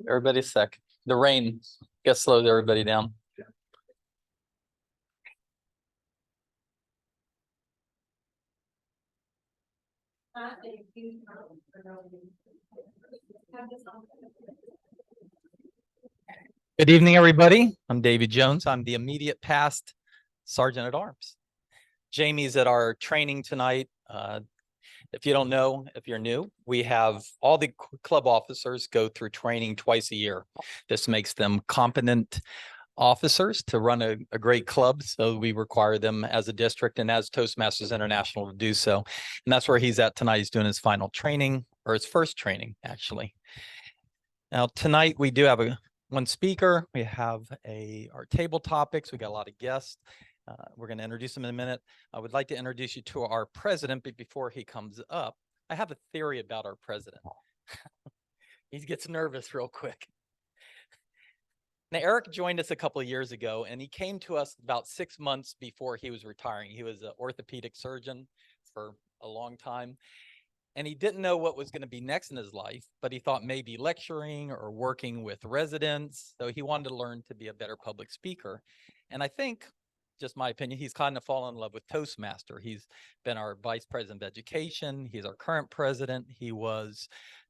Everybody's sick. The rain gets slowed everybody down. Good evening, everybody. I'm David Jones. I'm the immediate past Sergeant at Arms. Jamie's at our training tonight. If you don't know, if you're new, we have all the club officers go through training twice a year. This makes them competent officers to run a great club. So we require them as a district and as Toastmasters International to do so. And that's where he's at tonight. He's doing his final training, or his first training, actually. Now, tonight we do have one speaker. We have our table topics. We got a lot of guests. We're going to introduce him in a minute. I would like to introduce you to our president, but before he comes up, I have a theory about our president. He gets nervous real quick. Now, Eric joined us a couple of years ago, and he came to us about 6 months before he was retiring. He was an orthopedic surgeon for a long time, and he didn't know what was going to be next in his life, but he thought maybe lecturing or working with residents. So he wanted to learn to be a better public speaker. And I think, just my opinion, he's kind of fallen in love with Toastmaster. He's been our vice president of education. He's our current president. He was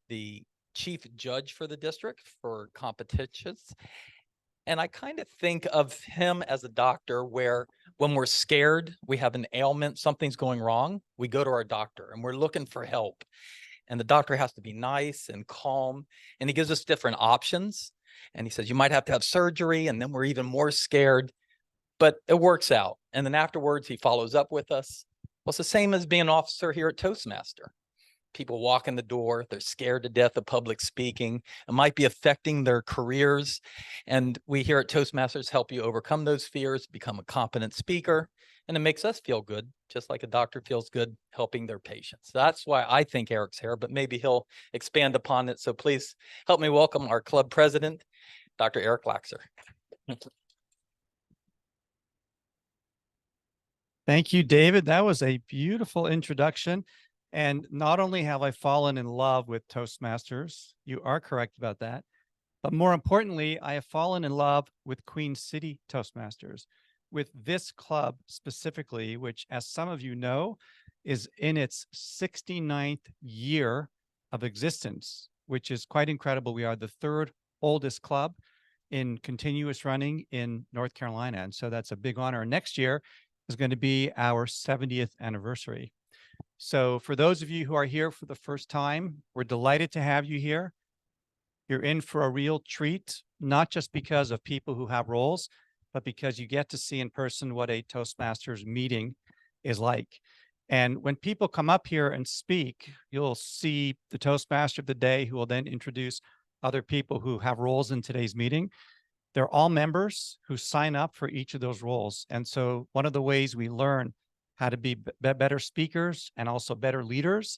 the chief judge for the district for competitions. And I kind of think of him as a doctor where when we're scared, we have an ailment, something's going wrong, we go to our doctor and we're looking for help. And the doctor has to be nice and calm. And he gives us different options. And he says, you might have to have surgery. And then we're even more scared. But it works out. And then afterwards, he follows up with us. Well, it's the same as being an officer here at Toastmaster. People walk in the door. They're scared to death of public speaking. It might be affecting their careers. And we here at Toastmasters help you overcome those fears, become a competent speaker. And it makes us feel good, just like a doctor feels good helping their patients. That's why I think Eric's here, but maybe he'll expand upon it. So please help me welcome our club president, Dr. Eric Laxer. Thank you, David. That was a beautiful introduction. And not only have I fallen in love with Toastmasters, you are correct about that, but more importantly, I have fallen in love with Queen City Toastmasters, with this club specifically, which, as some of you know, is in its 69th year of existence, which is quite incredible. We are the third oldest club in continuous running in North Carolina. And so that's a big honor. Next year is going to be our 70th anniversary. So for those of you who are here for the first time, we're delighted to have you here. You're in for a real treat, not just because of people who have roles, but because you get to see in person what a Toastmasters meeting is like. And when people come up here and speak, you'll see the Toastmaster of the day who will then introduce other people who have roles in today's meeting. They're all members who sign up for each of those roles. And so one of the ways we learn how to be better speakers and also better leaders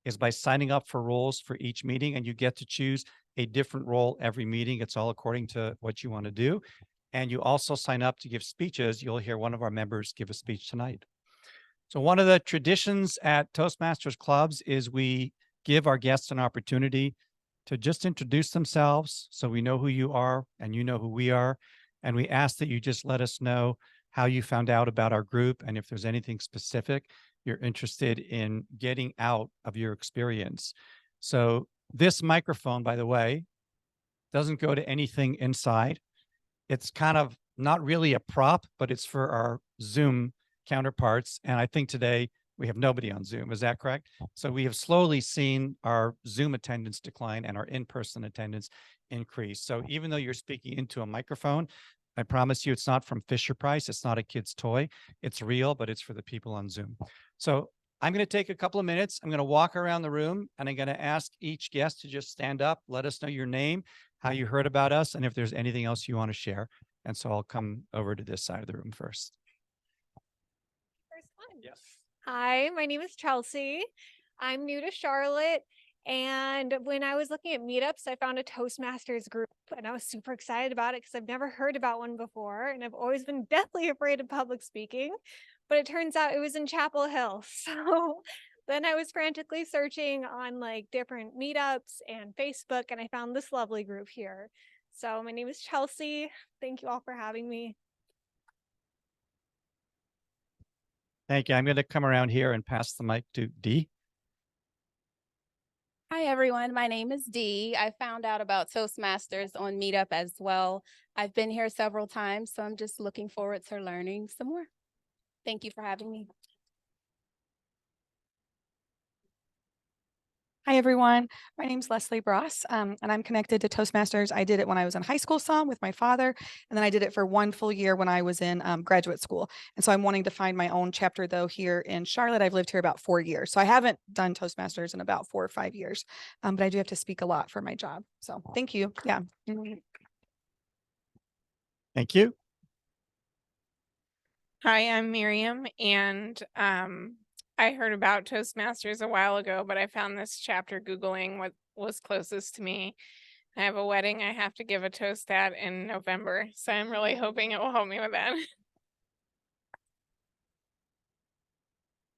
is by signing up for roles for each meeting, and you get to choose a different role every meeting. It's all according to what you want to do. And you also sign up to give speeches. You'll hear one of our members give a speech tonight. So one of the traditions at Toastmasters clubs is we give our guests an opportunity to just introduce themselves so we know who you are and you know who we are. And we ask that you just let us know how you found out about our group, and if there's anything specific you're interested in getting out of your experience. So this microphone, by the way, doesn't go to anything inside. It's kind of not really a prop, but it's for our Zoom counterparts. And I think today we have nobody on Zoom. Is that correct? So we have slowly seen our Zoom attendance decline and our in-person attendance increase. So even though you're speaking into a microphone, I promise you it's not from Fisher Price. It's not a kid's toy. It's real, but it's for the people on Zoom. So I'm going to take a couple of minutes. I'm going to walk around the room and I'm going to ask each guest to just stand up, let us know your name, how you heard about us, and if there's anything else you want to share. And so I'll come over to this side of the room first. First one. Yes. Hi, my name is Chelsea. I'm new to Charlotte. And when I was looking at meetups, I found a Toastmasters group and I was super excited about it because I've never heard about one before. And I've always been deathly afraid of public speaking, but it turns out it was in Chapel Hill. So then I was frantically searching on like different meetups and Facebook, and I found this lovely group here. So my name is Chelsea. Thank you all for having me. Thank you. I'm going to come around here and pass the mic to Dee. Hi, everyone. My name is Dee. I found out about Toastmasters on Meetup as well. I've been here several times, so I'm just looking forward to learning some more. Thank you for having me. Hi, everyone. My name's Leslie Bross, and I'm connected to Toastmasters. I did it when I was in high school some with my father, and then I did it for 1 full year when I was in graduate school. And so I'm wanting to find my own chapter, though, here in Charlotte. I've lived here about 4 years. So I haven't done Toastmasters in about 4 or 5 years, but I do have to speak a lot for my job. So thank you. Yeah. Thank you. Hi, I'm Miriam, and I heard about Toastmasters a while ago, but I found this chapter Googling what was closest to me. I have a wedding I have to give a toast at in November, so I'm really hoping it will help me with that.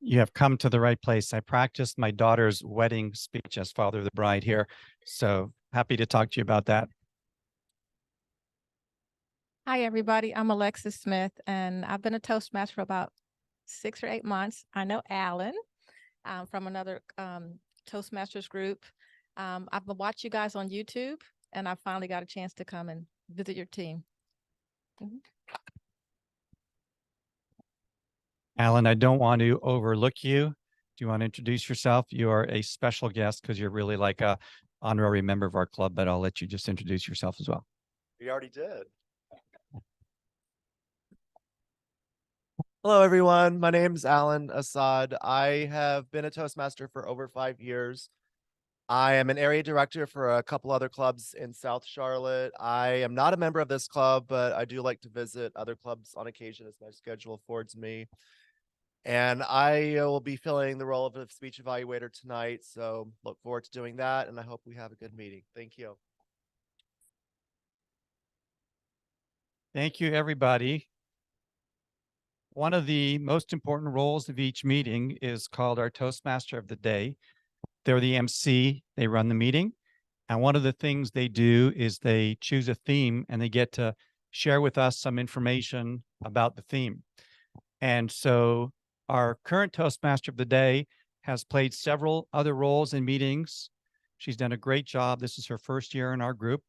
You have come to the right place. I practiced my daughter's wedding speech as father of the bride here. So happy to talk to you about that. Hi, everybody. I'm Alexis Smith, and I've been a Toastmaster for about 6 or 8 months. I know Alan from another Toastmasters group. I've watched you guys on YouTube, and I finally got a chance to come and visit your team. Alan, I don't want to overlook you. Do you want to introduce yourself? You are a special guest because you're really like a honorary member of our club, but I'll let you just introduce yourself as well. We already did. Hello, everyone. My name's Alan Assad. I have been a Toastmaster for over 5 years. I am an area director for a couple other clubs in South Charlotte. I am not a member of this club, but I do like to visit other clubs on occasion as my schedule affords me. And I will be filling the role of a speech evaluator tonight. So look forward to doing that. And I hope we have a good meeting. Thank you. Thank you, everybody. One of the most important roles of each meeting is called our Toastmaster of the Day. They're the MC, they run the meeting. And one of the things they do is they choose a theme and they get to share with us some information about the theme. And so our current Toastmaster of the Day has played several other roles in meetings. She's done a great job. This is her first year in our group.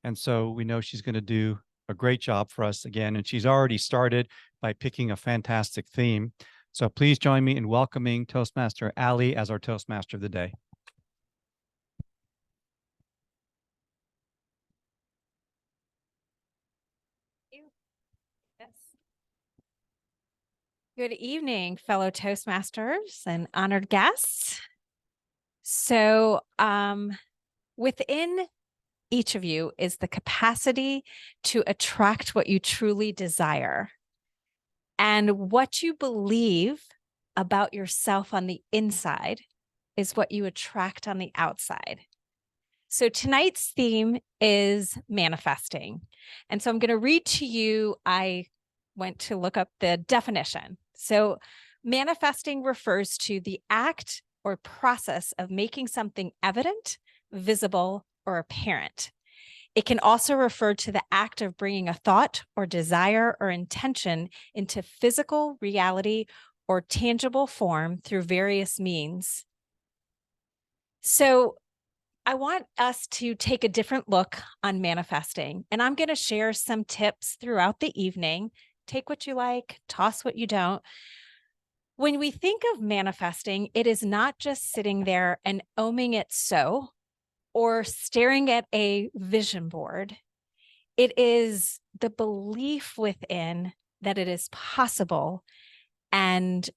And so we know she's going to do a great job for us again. And she's already started by picking a fantastic theme. So please join me in welcoming Toastmaster Aly as our Toastmaster of the Day. Good evening, fellow Toastmasters and honored guests. So within each of you is the capacity to attract what you truly desire. And what you believe about yourself on the inside is what you attract on the outside. So tonight's theme is manifesting. And so I'm going to read to you, I went to look up the definition. So manifesting refers to the act or process of making something evident, visible, or apparent. It can also refer to the act of bringing a thought or desire or intention into physical reality or tangible form through various means. So I want us to take a different look on manifesting, and I'm going to share some tips throughout the evening. Take what you like, toss what you don't. When we think of manifesting, it is not just sitting there and oming it so, or staring at a vision board. It is the belief within that it is possible and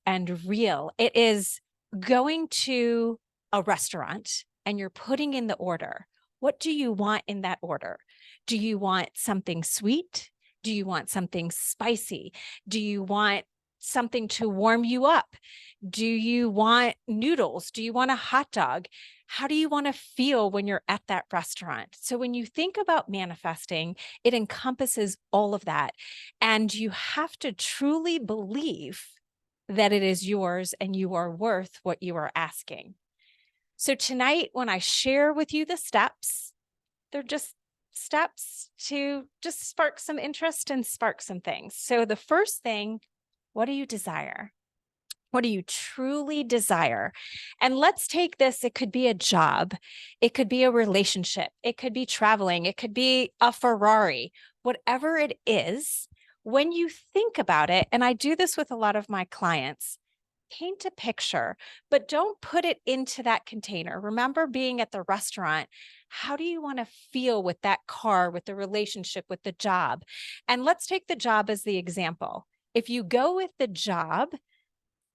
real. It is going to a restaurant and you're putting in the order. What do you want in that order? Do you want something sweet? Do you want something spicy? Do you want something to warm you up? Do you want noodles? Do you want a hot dog? How do you want to feel when you're at that restaurant? So when you think about manifesting, it encompasses all of that. And you have to truly believe that it is yours and you are worth what you are asking. So tonight, when I share with you the steps, they're just steps to just spark some interest and spark some things. So the first thing, what do you desire? What do you truly desire? And let's take this. It could be a job. It could be a relationship. It could be traveling. It could be a Ferrari, whatever it is. When you think about it, and I do this with a lot of my clients, paint a picture, but don't put it into that container. Remember being at the restaurant. How do you want to feel with that car, with the relationship, with the job? And let's take the job as the example. If you go with the job,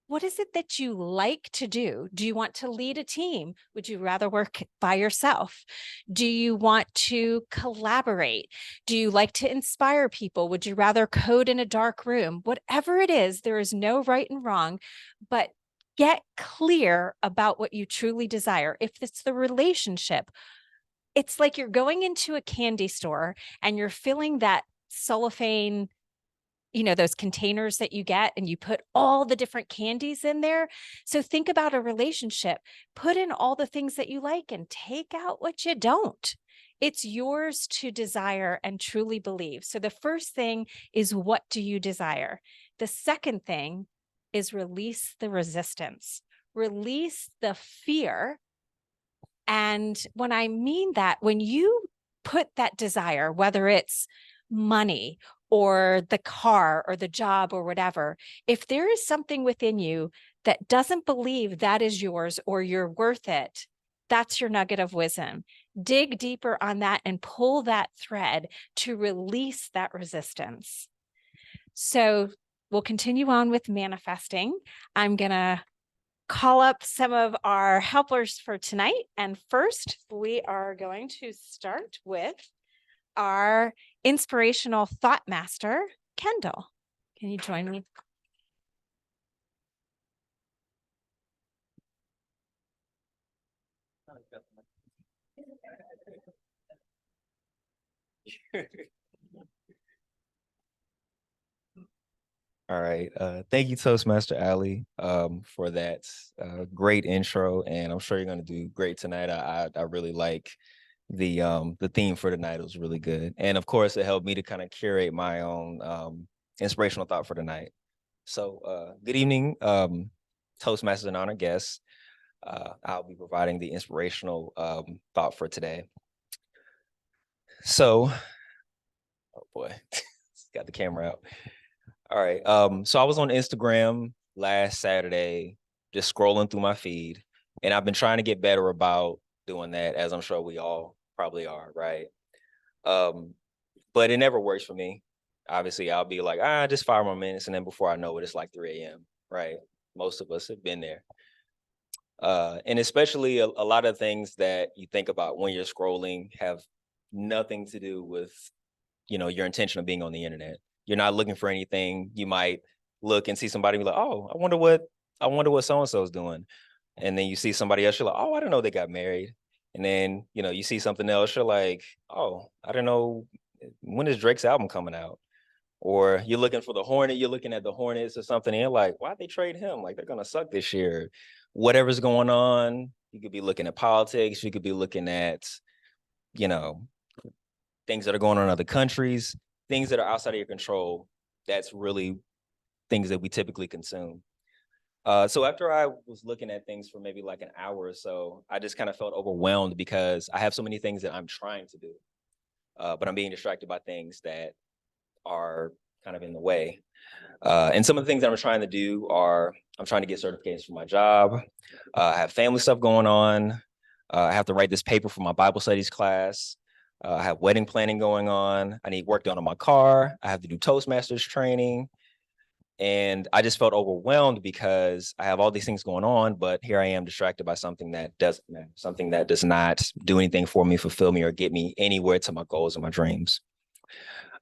what is it that you like to do? Do you want to lead a team? Would you rather work by yourself? Do you want to collaborate? Do you like to inspire people? Would you rather code in a dark room? Whatever it is, there is no right and wrong, but get clear about what you truly desire. If it's the relationship, it's like you're going into a candy store and you're filling that cellophane, those containers that you get and you put all the different candies in there. So think about a relationship, put in all the things that you like and take out what you don't. It's yours to desire and truly believe. So the first thing is, what do you desire? The second thing is release the resistance, release the fear. And when I mean that, when you put that desire, whether it's money or the car or the job or whatever, if there is something within you that doesn't believe that is yours or you're worth it, that's your nugget of wisdom. Dig deeper on that and pull that thread to release that resistance. So we'll continue on with manifesting. I'm going to call up some of our helpers for tonight. And first, we are going to start with our inspirational thought master, Kendall. Can you join me? All right. Thank you, Toastmaster Aly, for that great intro, and I'm sure you're going to do great tonight. I really like the theme for tonight. It was really good, and of course, it helped me to kind of curate my own inspirational thought for tonight. So, good evening, Toastmasters and honored guests. I'll be providing the inspirational thought for today. So, oh boy, got the camera out. All right. So I was on Instagram last Saturday, just scrolling through my feed, and I've been trying to get better about doing that, as I'm sure we all probably are, right? But it never works for me. Obviously, I'll be like, just 5 more minutes, and then before I know it, it's like 3 a.m., right? Most of us have been there. And especially a lot of things that you think about when you're scrolling have nothing to do with, your intention of being on the internet. You're not looking for anything. You might look and see somebody and be like, oh, I wonder what so-and-so is doing. And then you see somebody else, you're like, oh, I didn't know they got married. And then, you see something else, you're like, oh, I don't know, when is Drake's album coming out? Or you're looking for the Hornet, you're looking at the Hornets or something, and you're like, why'd they trade him? Like, they're gonna suck this year. Whatever's going on, you could be looking at politics, you could be looking at, things that are going on in other countries, things that are outside of your control. That's really things that we typically consume. So after I was looking at things for maybe like an hour or so, I just kind of felt overwhelmed because I have so many things that I'm trying to do, but I'm being distracted by things that are kind of in the way. And some of the things that I'm trying to do are, I'm trying to get certifications for my job. I have family stuff going on. I have to write this paper for my Bible studies class. I have wedding planning going on. I need work done on my car. I have to do Toastmasters training. And I just felt overwhelmed because I have all these things going on, but here I am distracted by something that doesn't matter, something that does not do anything for me, fulfill me, or get me anywhere to my goals and my dreams.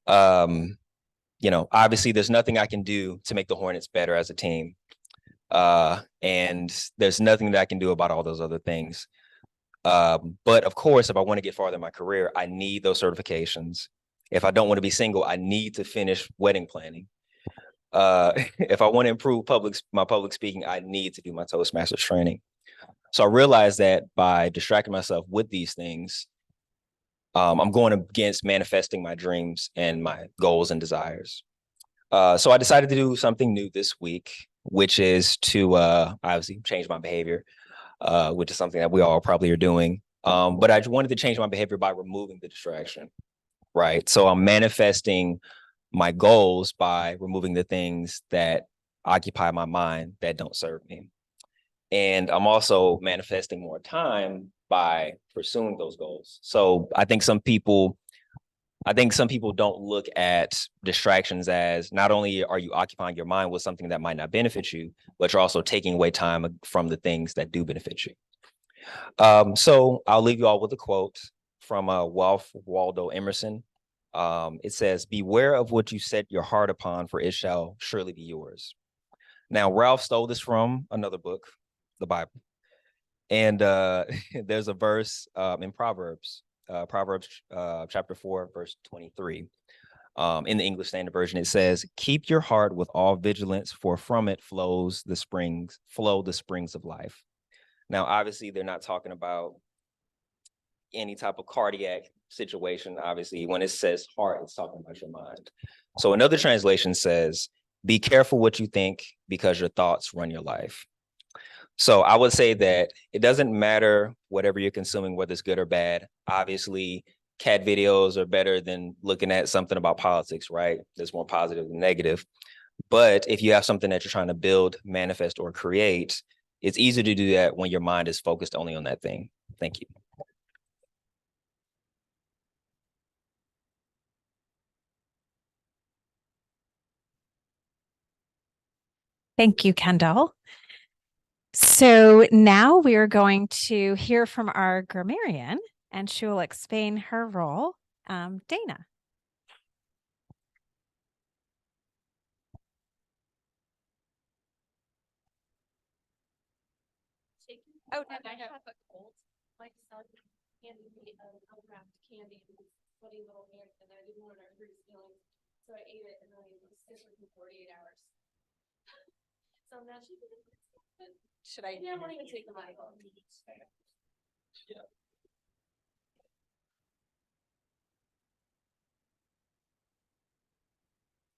You know, obviously there's nothing I can do to make the Hornets better as a team. And there's nothing that I can do about all those other things. But of course, if I want to get farther in my career, I need those certifications. If I don't want to be single, I need to finish wedding planning. If I want to improve my public speaking, I need to do my Toastmasters training. So I realized that by distracting myself with these things, I'm going against manifesting my dreams and my goals and desires. So I decided to do something new this week, which is to obviously change my behavior, which is something that we all probably are doing. But I wanted to change my behavior by removing the distraction, right? So I'm manifesting my goals by removing the things that occupy my mind that don't serve me. And I'm also manifesting more time by pursuing those goals. So I think some people don't look at distractions as not only are you occupying your mind with something that might not benefit you, but you're also taking away time from the things that do benefit you. So I'll leave you all with a quote from Ralph Waldo Emerson. It says, "Beware of what you set your heart upon, for it shall surely be yours." Now, Ralph stole this from another book, the Bible. And there's a verse in Proverbs chapter 4, verse 23. In the English Standard Version, it says, "Keep your heart with all vigilance, for from it flow the springs of life." Now, obviously, they're not talking about any type of cardiac situation. Obviously, when it says heart, it's talking about your mind. So another translation says, "Be careful what you think, because your thoughts run your life." So I would say that it doesn't matter whatever you're consuming, whether it's good or bad. Obviously, cat videos are better than looking at something about politics, right? That's more positive than negative. But if you have something that you're trying to build, manifest, or create, it's easier to do that when your mind is focused only on that thing. Thank you. Thank you, Kendall. So now we are going to hear from our grammarian, and she will explain her role. Dana. Oh, and I have a cold. My son handed me an unwrapped candy with funny little hand, and I didn't want to hurt his feelings, so I ate it, and I was sick for 48 hours. So I'm not sure. Should I? Yeah, I won't even take the mic off. Yeah.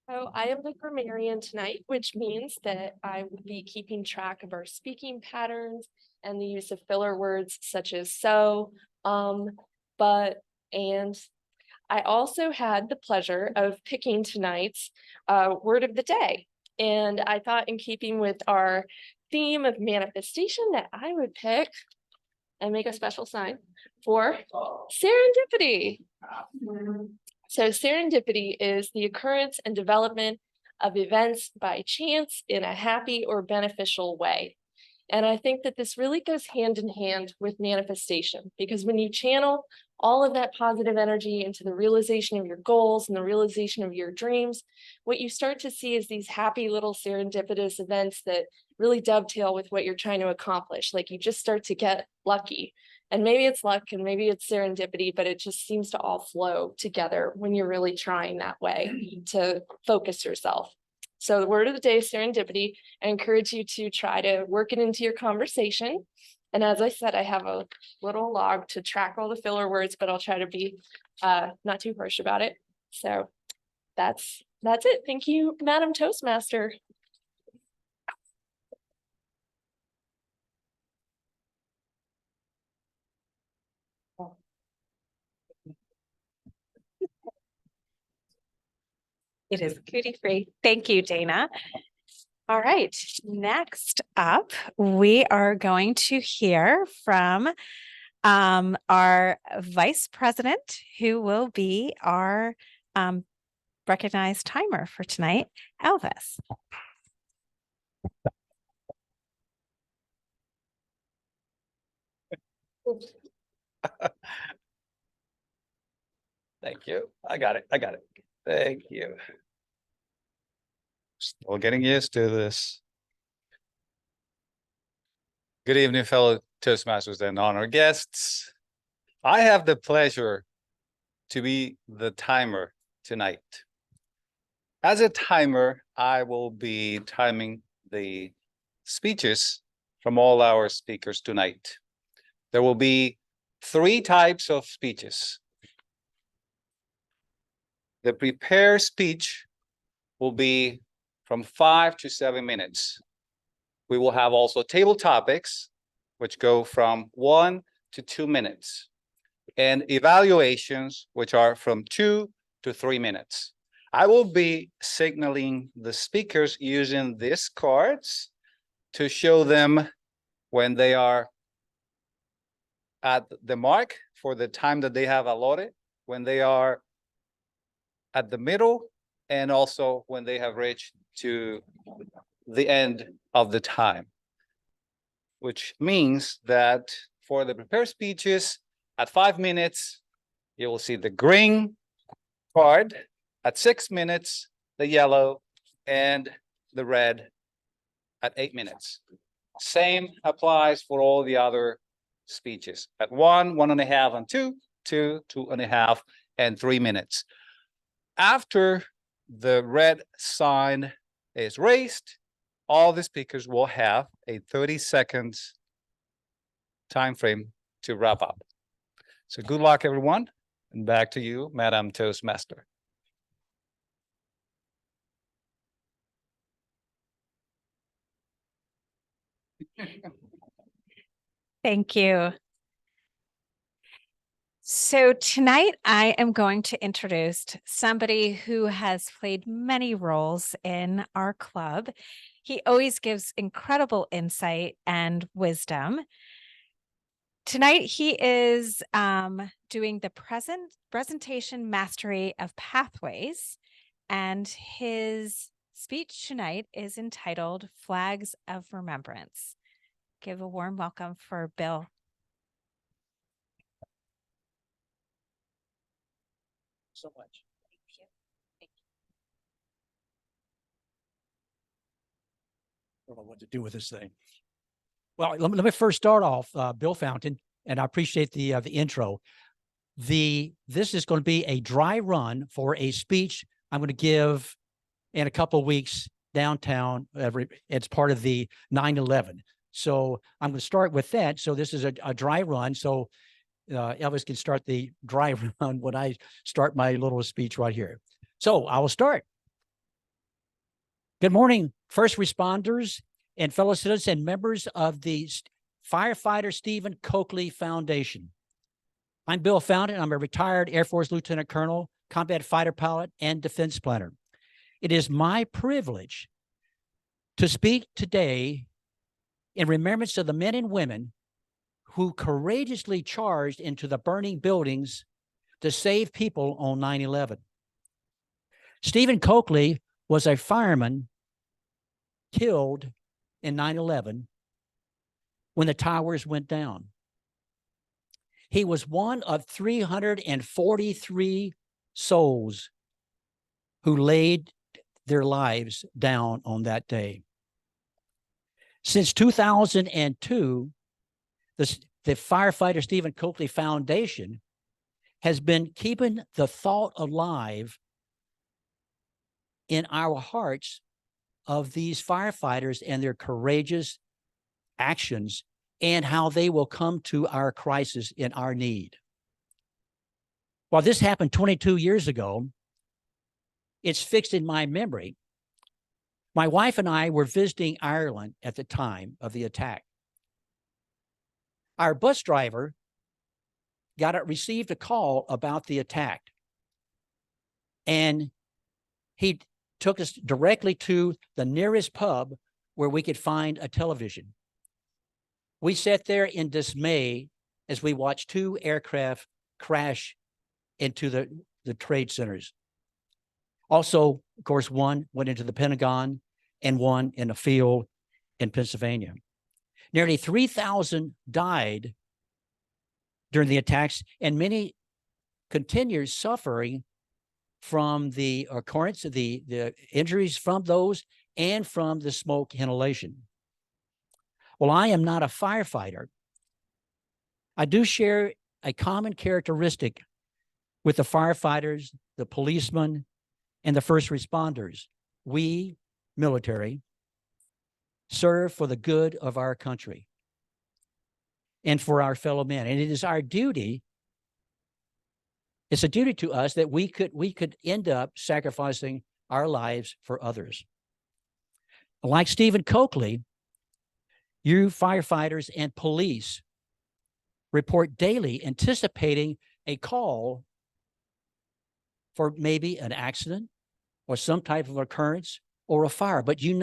So I am the grammarian tonight, which means that I will be keeping track of our speaking patterns and the use of filler words such as so, but, and. I also had the pleasure of picking tonight's word of the day. And I thought, in keeping with our theme of manifestation, that I would pick and make a special sign for serendipity. So serendipity is the occurrence and development of events by chance in a happy or beneficial way. And I think that this really goes hand in hand with manifestation, because when you channel all of that positive energy into the realization of your goals and the realization of your dreams, what you start to see is these happy little serendipitous events that really dovetail with what you're trying to accomplish. Like, you just start to get lucky. And maybe it's luck and maybe it's serendipity, but it just seems to all flow together when you're really trying that way to focus yourself. So the word of the day is serendipity. I encourage you to try to work it into your conversation. And as I said, I have a little log to track all the filler words, but I'll try to be not too harsh about it. So that's it. Thank you, Madam Toastmaster. It is cootie free. Thank you, Dana. All right, next up, we are going to hear from our vice president, who will be our recognized timer for tonight, Elvis. Thank you. I got it. I got it. Thank you. Still getting used to this. Good evening, fellow Toastmasters and honored guests. I have the pleasure to be the timer tonight. As a timer, I will be timing the speeches from all our speakers tonight. There will be 3 types of speeches. The prepared speech will be from 5 to 7 minutes. We will have also table topics, which go from 1 to 2 minutes, and evaluations, which are from 2 to 3 minutes. I will be signaling the speakers using these cards to show them when they are at the mark for the time that they have allotted, when they are at the middle, and also when they have reached to the end of the time, which means that for the prepared speeches at 5 minutes, you will see the green card. At 6 minutes, the yellow, and the red at 8 minutes. Same applies for all the other speeches at 1, 1.5, and 2, 2, 2.5, and 3 minutes. After the red sign is raised, all the speakers will have a 30 seconds time frame to wrap up. So good luck, everyone, and back to you, Madam Toastmaster. Thank you. So tonight I am going to introduce somebody who has played many roles in our club. He always gives incredible insight and wisdom. Tonight he is doing the presentation mastery of pathways, and his speech tonight is entitled Flags of Remembrance. Give a warm welcome for Bill. So much. I don't know what to do with this thing. Well, let me first start off, Bill Fountain, and I appreciate the intro. This is going to be a dry run for a speech I'm going to give in a couple of weeks downtown. It's part of the 9/11. So I'm going to start with that. So this is a dry run. So Elvis can start the dry run when I start my little speech right here. So I will start. Good morning, first responders and fellow citizens and members of the Firefighter Stephen Coakley Foundation. I'm Bill Fountain. I'm a retired Air Force Lieutenant Colonel, combat fighter pilot, and defense planner. It is my privilege to speak today in remembrance of the men and women who courageously charged into the burning buildings to save people on 9/11. Stephen Coakley was a fireman killed in 9/11 when the towers went down. He was one of 343 souls who laid their lives down on that day. Since 2002, the Firefighter Stephen Coakley Foundation has been keeping the thought alive in our hearts of these firefighters and their courageous actions and how they will come to our crisis in our need. While this happened 22 years ago, it's fixed in my memory. My wife and I were visiting Ireland at the time of the attack. Our bus driver received a call about the attack, and he took us directly to the nearest pub where we could find a television. We sat there in dismay as we watched 2 aircraft crash into the trade centers. Also, of course, one went into the Pentagon and one in a field in Pennsylvania. Nearly 3,000 died during the attacks, and many continue suffering from the occurrence of the injuries from those and from the smoke inhalation. Well, I am not a firefighter. I do share a common characteristic with the firefighters, the policemen, and the first responders. We, military, serve for the good of our country and for our fellow men. And it is our duty, it's a duty to us that we could end up sacrificing our lives for others. Like Stephen Coakley, you firefighters and police report daily anticipating a call for maybe an accident or some type of occurrence or a fire, but you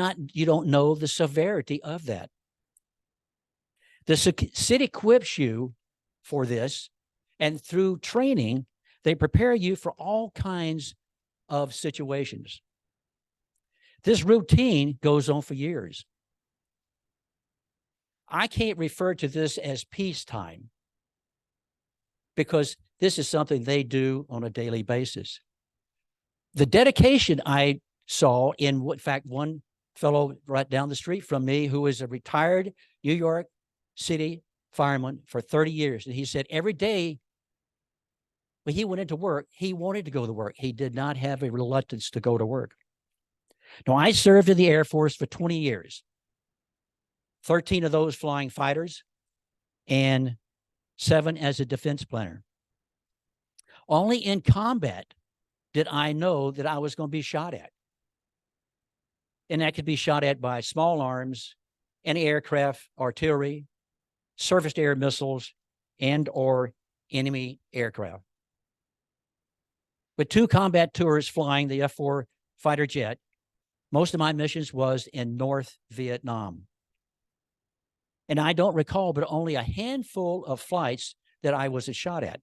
don't know the severity of that. The city equips you for this, and through training, they prepare you for all kinds of situations. This routine goes on for years. I can't refer to this as peacetime because this is something they do on a daily basis. The dedication I saw in fact, one fellow right down the street from me who is a retired New York City fireman for 30 years. And he said every day when he went into work, he wanted to go to work. He did not have a reluctance to go to work. Now, I served in the Air Force for 20 years, 13 of those flying fighters and 7 as a defense planner. Only in combat did I know that I was going to be shot at. And that could be shot at by small arms, anti-aircraft artillery, surface-to-air missiles, and or enemy aircraft. With 2 combat tours flying the F-4 fighter jet, most of my missions was in North Vietnam. And I don't recall, but only a handful of flights that I was shot at.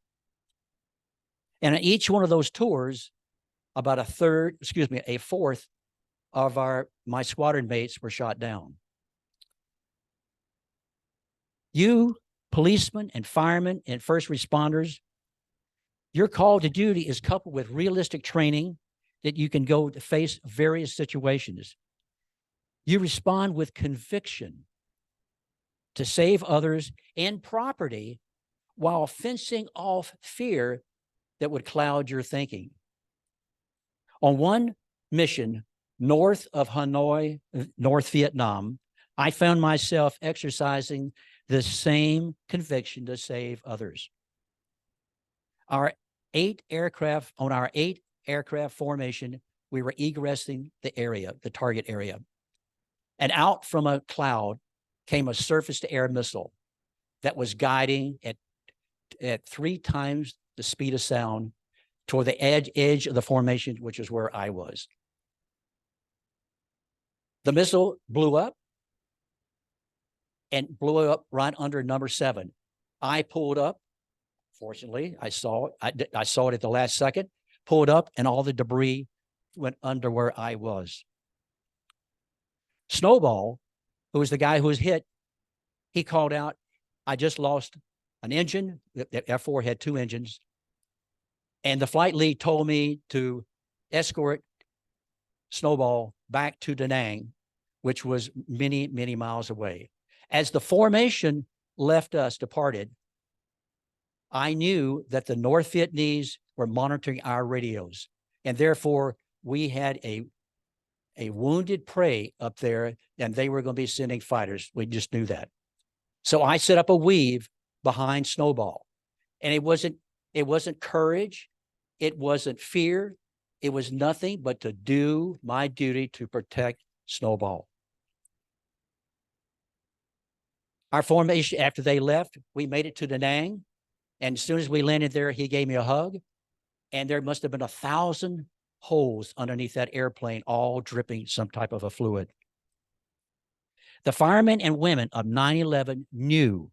And on each one of those tours, about a fourth of my squadron mates were shot down. You, policemen and firemen and first responders, your call to duty is coupled with realistic training that you can go to face various situations. You respond with conviction to save others and property while fencing off fear that would cloud your thinking. On one mission north of Hanoi, North Vietnam, I found myself exercising the same conviction to save others. On our 8 aircraft formation, we were egressing the area, the target area. And out from a cloud came a surface-to-air missile that was guiding at 3 times the speed of sound toward the edge of the formation, which is where I was. The missile blew up and blew up right under number 7. I pulled up. Fortunately, I saw it. I saw it at the last second, pulled up, and all the debris went under where I was. Snowball, who was the guy who was hit, he called out, I just lost an engine. The F-4 had 2 engines. And the flight lead told me to escort Snowball back to Da Nang, which was many, many miles away. As the formation departed, I knew that the North Vietnamese were monitoring our radios. And therefore, we had a wounded prey up there, and they were going to be sending fighters. We just knew that. So I set up a weave behind Snowball. And it wasn't courage. It wasn't fear. It was nothing but to do my duty to protect Snowball. Our formation, after they left, we made it to Da Nang. And as soon as we landed there, he gave me a hug. And there must have been 1,000 holes underneath that airplane, all dripping some type of a fluid. The firemen and women of 9/11 knew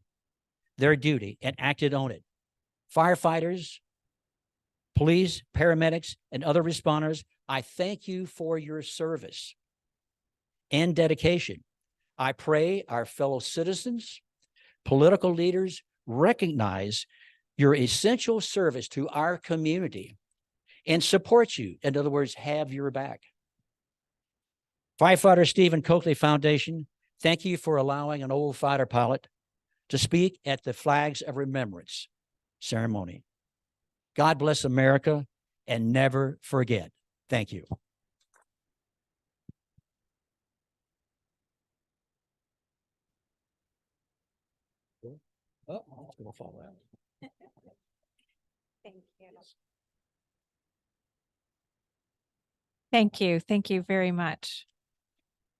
their duty and acted on it. Firefighters, police, paramedics, and other responders, I thank you for your service and dedication. I pray our fellow citizens, political leaders recognize your essential service to our community and support you. In other words, have your back. Firefighter Stephen Coakley Foundation, thank you for allowing an old fighter pilot to speak at the Flags of Remembrance ceremony. God bless America and never forget. Thank you. Oh, it's gonna fall out. Thank you. Thank you. Thank you very much,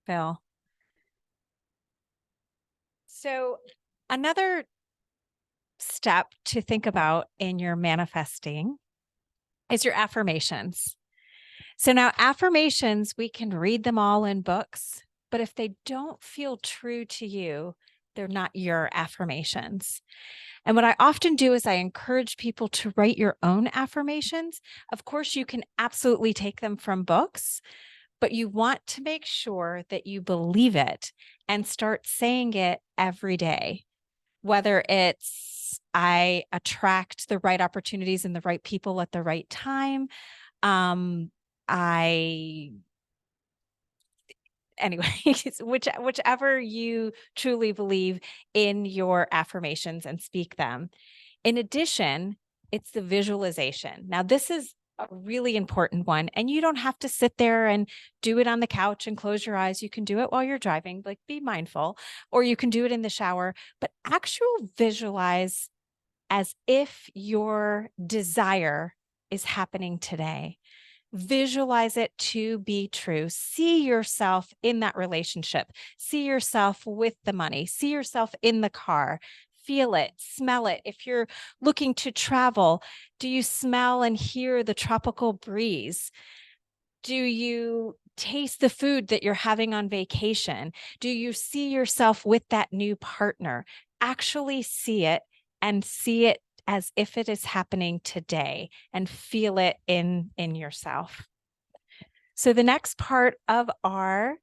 Phil. So another step to think about in your manifesting is your affirmations. So now affirmations, we can read them all in books, but if they don't feel true to you, they're not your affirmations. And what I often do is I encourage people to write your own affirmations. Of course, you can absolutely take them from books, but you want to make sure that you believe it and start saying it every day. Whether it's I attract the right opportunities and the right people at the right time. Anyways, whichever you truly believe in your affirmations and speak them. In addition, it's the visualization. Now, this is a really important one, and you don't have to sit there and do it on the couch and close your eyes. You can do it while you're driving, like be mindful, or you can do it in the shower, but actual visualize as if your desire is happening today. Visualize it to be true. See yourself in that relationship. See yourself with the money. See yourself in the car. Feel it, smell it. If you're looking to travel, do you smell and hear the tropical breeze? Do you taste the food that you're having on vacation? Do you see yourself with that new partner? Actually see it and see it as if it is happening today and feel it in yourself. So the next part of our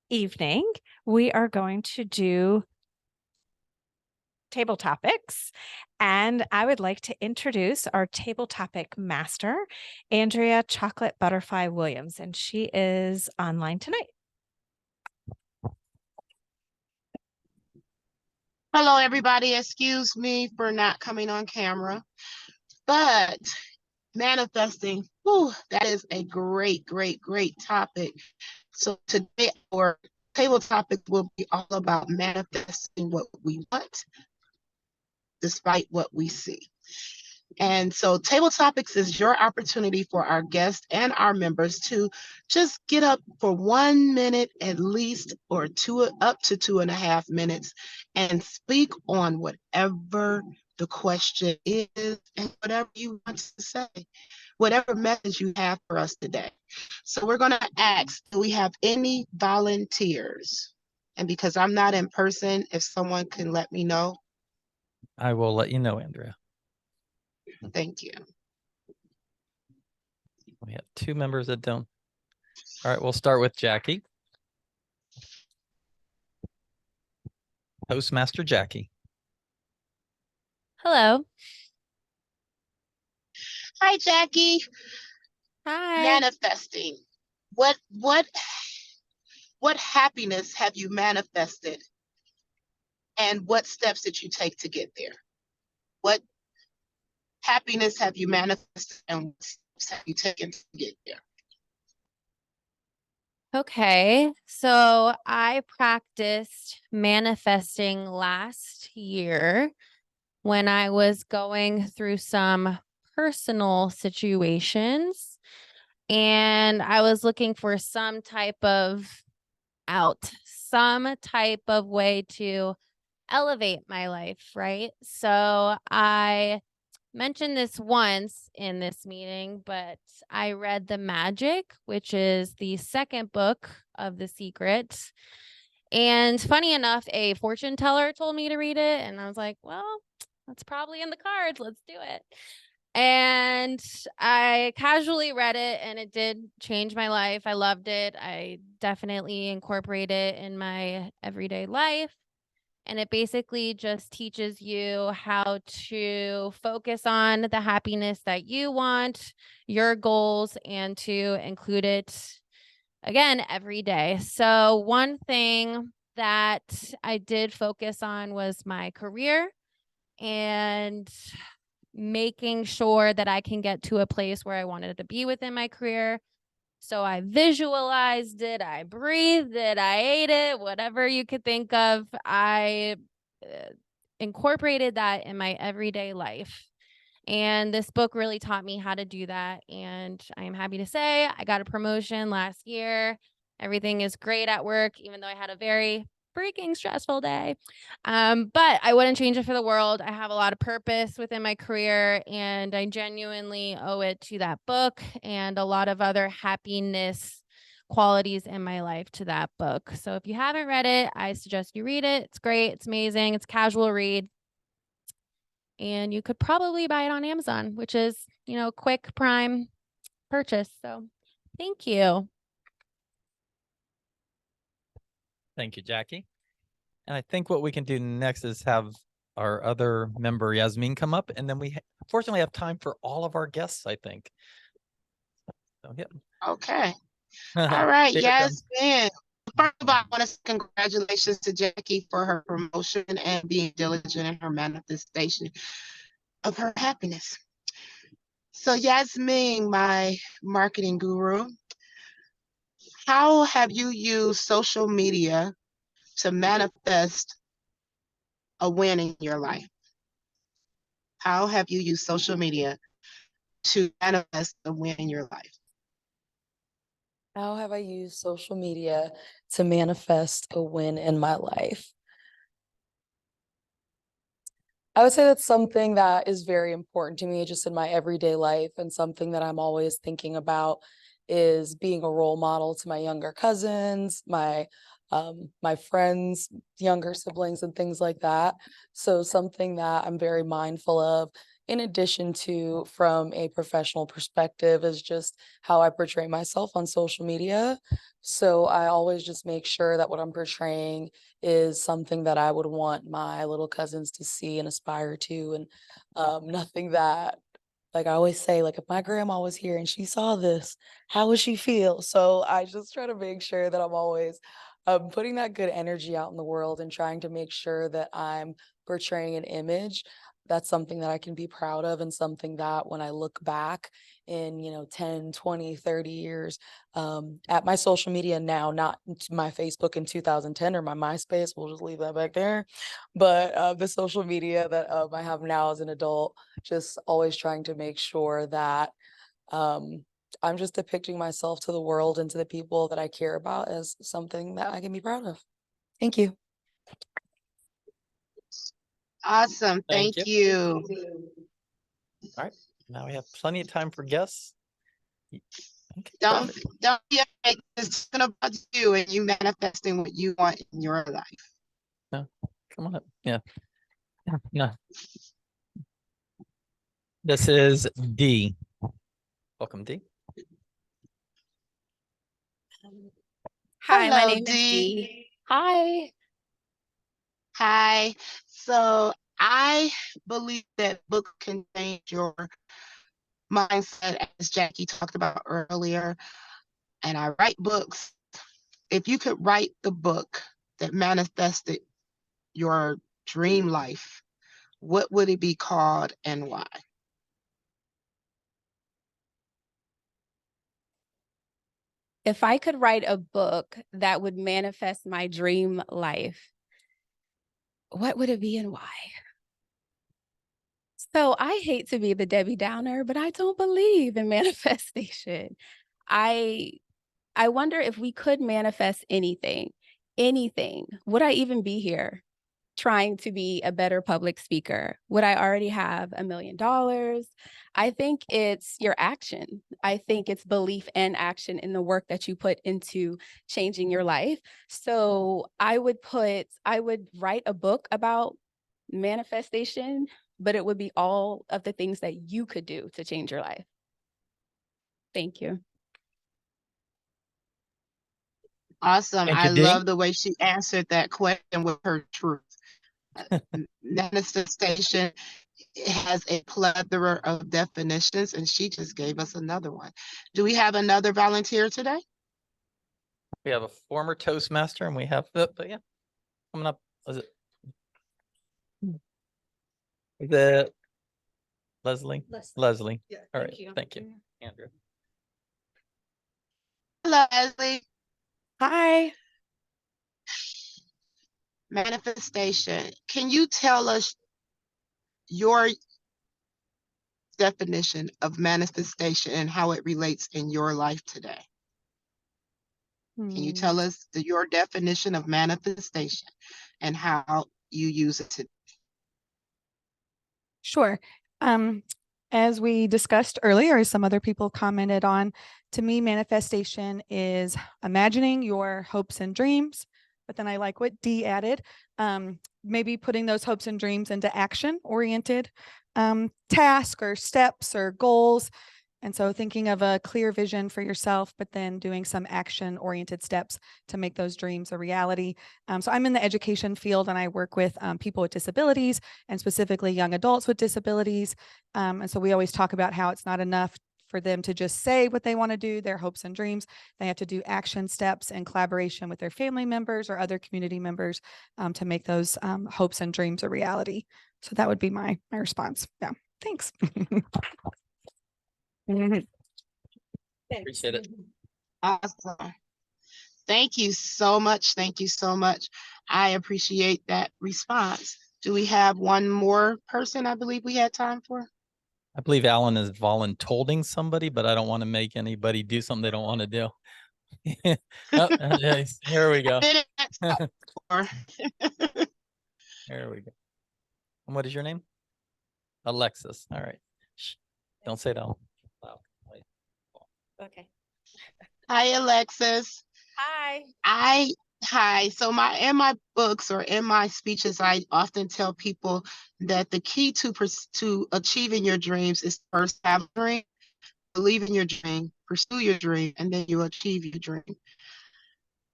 evening, we are going to do table topics. And I would like to introduce our table topic master, Andrea Chocolate Butterfly Williams, and she is online tonight. Hello, everybody. Excuse me for not coming on camera, but manifesting, that is a great, great, great topic. So today our table topic will be all about manifesting what we want, despite what we see. And so Table Topics is your opportunity for our guests and our members to just get up for 1 minute at least, or up to 2.5 minutes, and speak on whatever the question is and whatever you want to say, whatever message you have for us today. So we're going to ask, do we have any volunteers? And because I'm not in person, if someone can let me know. I will let you know, Andrea. Thank you. We have 2 members that don't. All right, we'll start with Jackie. Toastmaster Jackie. Hello. Hi, Jackie. Hi. Manifesting. What happiness have you manifested? And what steps did you take to get there? What happiness have you manifested and what steps have you taken to get there? Okay, so I practiced manifesting last year when I was going through some personal situations, and I was looking for some type of some type of way to elevate my life, right? So I mentioned this once in this meeting, but I read The Magic, which is the second book of The Secret. And funny enough, a fortune teller told me to read it. And I was like, well, that's probably in the cards. Let's do it. And I casually read it and it did change my life. I loved it. I definitely incorporate it in my everyday life. And it basically just teaches you how to focus on the happiness that you want, your goals, and to include it again every day. So one thing that I did focus on was my career and making sure that I can get to a place where I wanted to be within my career. So I visualized it, I breathed it, I ate it, whatever you could think of. I incorporated that in my everyday life. And this book really taught me how to do that. And I am happy to say I got a promotion last year. Everything is great at work, even though I had a very freaking stressful day. But I wouldn't change it for the world. I have a lot of purpose within my career, and I genuinely owe it to that book and a lot of other happiness qualities in my life to that book. So if you haven't read it, I suggest you read it. It's great. It's amazing. It's a casual read. And you could probably buy it on Amazon, which is, quick prime purchase. So thank you. Thank you, Jackie. And I think what we can do next is have our other member, Yasmin, come up. And then we fortunately have time for all of our guests, I think. So, yeah. Okay. All right. Here it comes. Yasmin. First of all, I want to say congratulations to Jackie for her promotion and being diligent in her manifestation of her happiness. So Yasmin, my marketing guru, how have you used social media to manifest a win in your life? How have you used social media to manifest a win in your life? How have I used social media to manifest a win in my life? I would say that's something that is very important to me just in my everyday life, and something that I'm always thinking about is being a role model to my younger cousins, my friends, younger siblings, and things like that. So something that I'm very mindful of, in addition to from a professional perspective, is just how I portray myself on social media. So I always just make sure that what I'm portraying is something that I would want my little cousins to see and aspire to, and nothing that, like I always say, like if my grandma was here and she saw this, how would she feel? So I just try to make sure that I'm always putting that good energy out in the world and trying to make sure that I'm portraying an image that's something that I can be proud of, and something that when I look back in, 10, 20, 30 years at my social media now, not my Facebook in 2010 or my MySpace, we'll just leave that back there, but the social media that I have now as an adult, just always trying to make sure that I'm just depicting myself to the world and to the people that I care about as something that I can be proud of. Thank you. Awesome. Thank you. All right. Now we have plenty of time for guests. Okay, Don't be afraid. It's about you and you manifesting what you want in your life. No, come on up. Yeah. No. This is D. Welcome, D. Hi, my Hello, name is Dee. Dee. Hi. Hi. So I believe that book can change your mindset, as Jackie talked about earlier. And I write books. If you could write the book that manifested your dream life, what would it be called and why? If I could write a book that would manifest my dream life, what would it be and why? So I hate to be the Debbie Downer, but I don't believe in manifestation. I wonder if we could manifest anything, would I even be here? trying to be a better public speaker? Would I already have $1 million? I think it's your action. I think it's belief and action in the work that you put into changing your life. So I would write a book about manifestation, but it would be all of the things that you could do to change your life. Thank you. Awesome. Thank I you, Dee. love the way she answered that question with her truth. Manifestation has a plethora of definitions, and she just gave us another one. Do we have another volunteer today? We have a former Toastmaster and we have, but yeah, coming up, was it? The Leslie? Leslie. Yeah, All thank right, you. thank you, Andrew. Hello, Leslie. Hi. Manifestation. Can you tell us your definition of manifestation and how it relates in your life today? Can you tell us your definition of manifestation and how you use it today? Sure. As we discussed earlier, as some other people commented on, to me, manifestation is imagining your hopes and dreams. But then I like what Dee added, maybe putting those hopes and dreams into action-oriented task or steps or goals. And so thinking of a clear vision for yourself, but then doing some action-oriented steps to make those dreams a reality. So I'm in the education field and I work with people with disabilities and specifically young adults with disabilities. And so we always talk about how it's not enough for them to just say what they want to do, their hopes and dreams. They have to do action steps in collaboration with their family members or other community members to make those hopes and dreams a reality. So that would be my response. Yeah, thanks. Appreciate it. Awesome. Thank you so much. Thank you so much. I appreciate that response. Do we have one more person I believe we had time for? I believe Alan is voluntolding somebody, but I don't want to make anybody do something they don't want to do. Oh, yes, here we go. There we go. And what is your name? Alexis. All right. Shh. Don't say that. Wow. Okay. Hi, Alexis. Hi. Hi. So in my books or in my speeches, I often tell people that the key to achieving your dreams is first have a dream, believe in your dream, pursue your dream, and then you achieve your dream.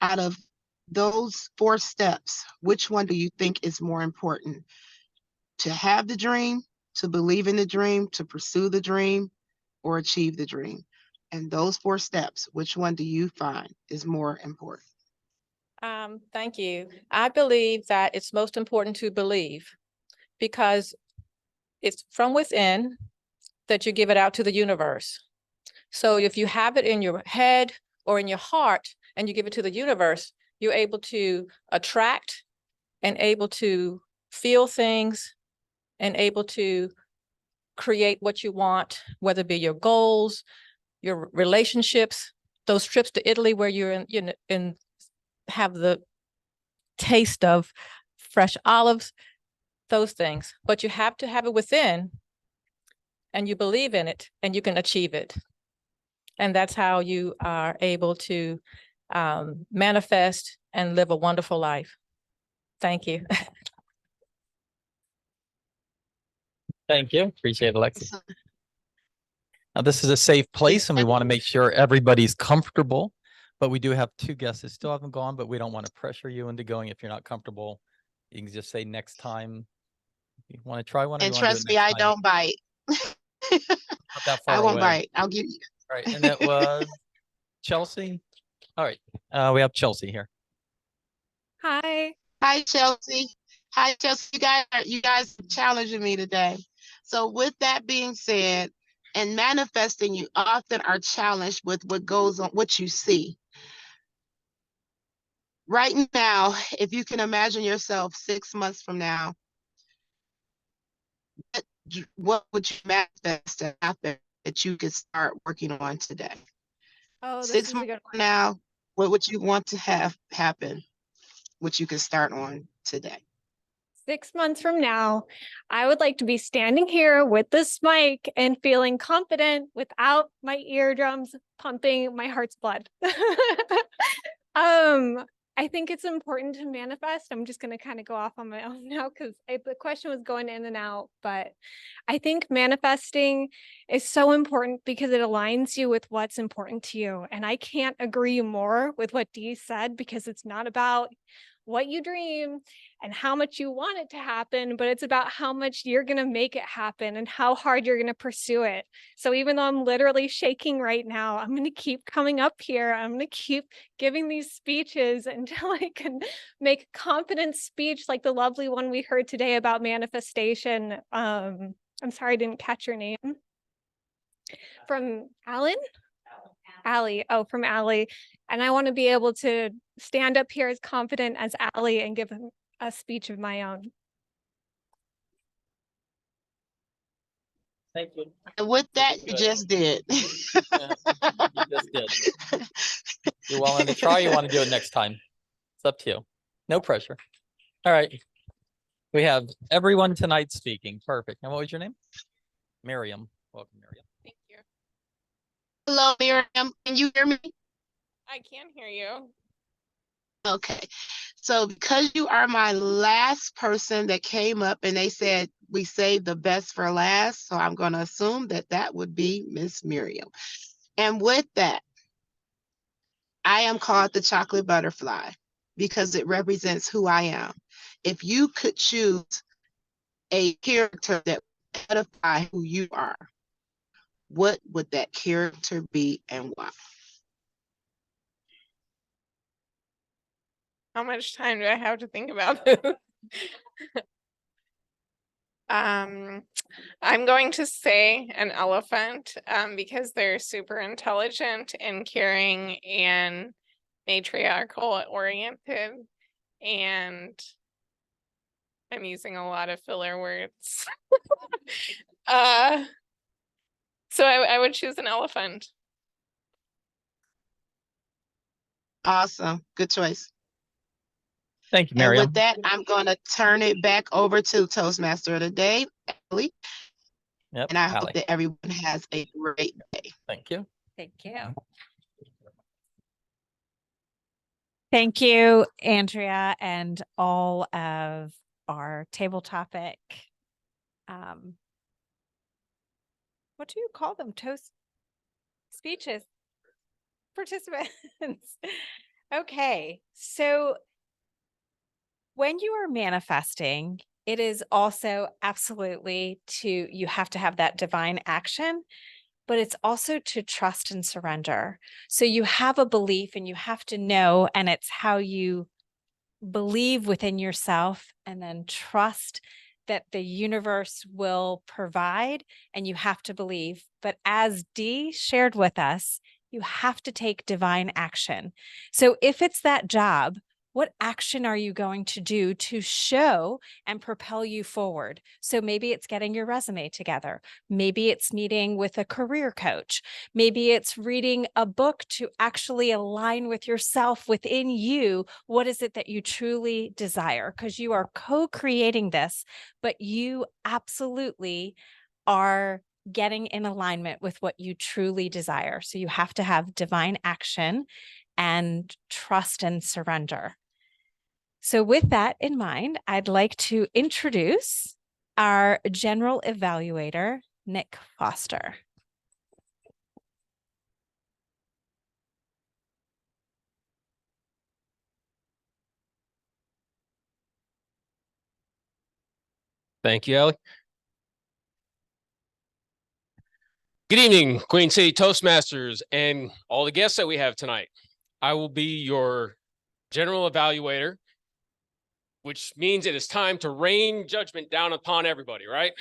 Out of those 4 steps, which one do you think is more important? To have the dream, to believe in the dream, to pursue the dream, or achieve the dream? And those 4 steps, which one do you find is more important? Thank you. I believe that it's most important to believe because it's from within that you give it out to the universe. So if you have it in your head or in your heart and you give it to the universe, you're able to attract and able to feel things and able to create what you want, whether it be your goals, your relationships, those trips to Italy where you're in have the taste of fresh olives, those things. But you have to have it within and you believe in it and you can achieve it. And that's how you are able to manifest and live a wonderful life. Thank you. Thank you. Appreciate it, Alexis. Now, this is a safe place and we want to make sure everybody's comfortable, but we do have 2 guests that still haven't gone, but we don't want to pressure you into going. If you're not comfortable, you can just say next time. You want to try one? Or And you want to do trust it me, next I time? don't bite. Not that far I won't away. bite. I'll give you. All right, and it was Chelsea. All right, we have Chelsea here. Hi. Hi, Chelsea. Hi, Chelsea. You guys are challenging me today. So with that being said, in manifesting, you often are challenged with what goes on, what you see. Right now, if you can imagine yourself 6 months from now, what would you manifest to happen that you could start working on today? Oh, this 6 is a months good from now, what would you want to have happen, which you can start on today? 6 months from now, I would like to be standing here with this mic and feeling confident without my eardrums pumping my heart's blood. I think it's important to manifest. I'm just going to kind of go off on my own now because the question was going in and out, but I think manifesting is so important because it aligns you with what's important to you. And I can't agree more with what Dee said, because it's not about what you dream and how much you want it to happen, but it's about how much you're going to make it happen and how hard you're going to pursue it. So even though I'm literally shaking right now, I'm going to keep coming up here. I'm going to keep giving these speeches until I can make a confident speech like the lovely one we heard today about manifestation. I'm sorry, I didn't catch your name. From Alan? Aly. Oh, from Aly. And I want to be able to stand up here as confident as Aly and give a speech of my own. Thank you. And with that, you just did. Yeah, you just did. You want to try? You want to do it next time? It's up to you. No pressure. All right. We have everyone tonight speaking. Perfect. And what was your name? Miriam. Welcome, Miriam. Thank you. Hello, Miriam. Can you hear me? I can hear you. Okay. So because you are my last person that came up and they said we saved the best for last, so I'm going to assume that that would be Miss Miriam. And with that, I am called the chocolate butterfly because it represents who I am. If you could choose a character that would edify who you are, what would that character be and why? How much time do I have to think about this? I'm going to say an elephant, because they're super intelligent and caring and matriarchal oriented, and I'm using a lot of filler words. So I would choose an elephant. Awesome. Good choice. Thank you, And Miriam. with that, I'm going to turn it back over to Toastmaster of the day, Aly. Yep, And I Aly. hope that everyone has a great day. Thank you. Thank you. Thank you, Andrea, and all of our table topic. What do you call them? Toast speeches, participants. Okay, so when you are manifesting, it is also absolutely you have to have that divine action, but it's also to trust and surrender. So you have a belief and you have to know, and it's how you believe within yourself and then trust that the universe will provide, and you have to believe. But as Dee shared with us, you have to take divine action. So if it's that job, what action are you going to do to show and propel you forward? So maybe it's getting your resume together. Maybe it's meeting with a career coach. Maybe it's reading a book to actually align with yourself within you. What is it that you truly desire? Because you are co-creating this, but you absolutely are getting in alignment with what you truly desire. So you have to have divine action and trust and surrender. So with that in mind, I'd like to introduce our general evaluator, Nick Foster. Thank you, Aly. Good evening, Queen City Toastmasters and all the guests that we have tonight. I will be your general evaluator, which means it is time to rain judgment down upon everybody, right?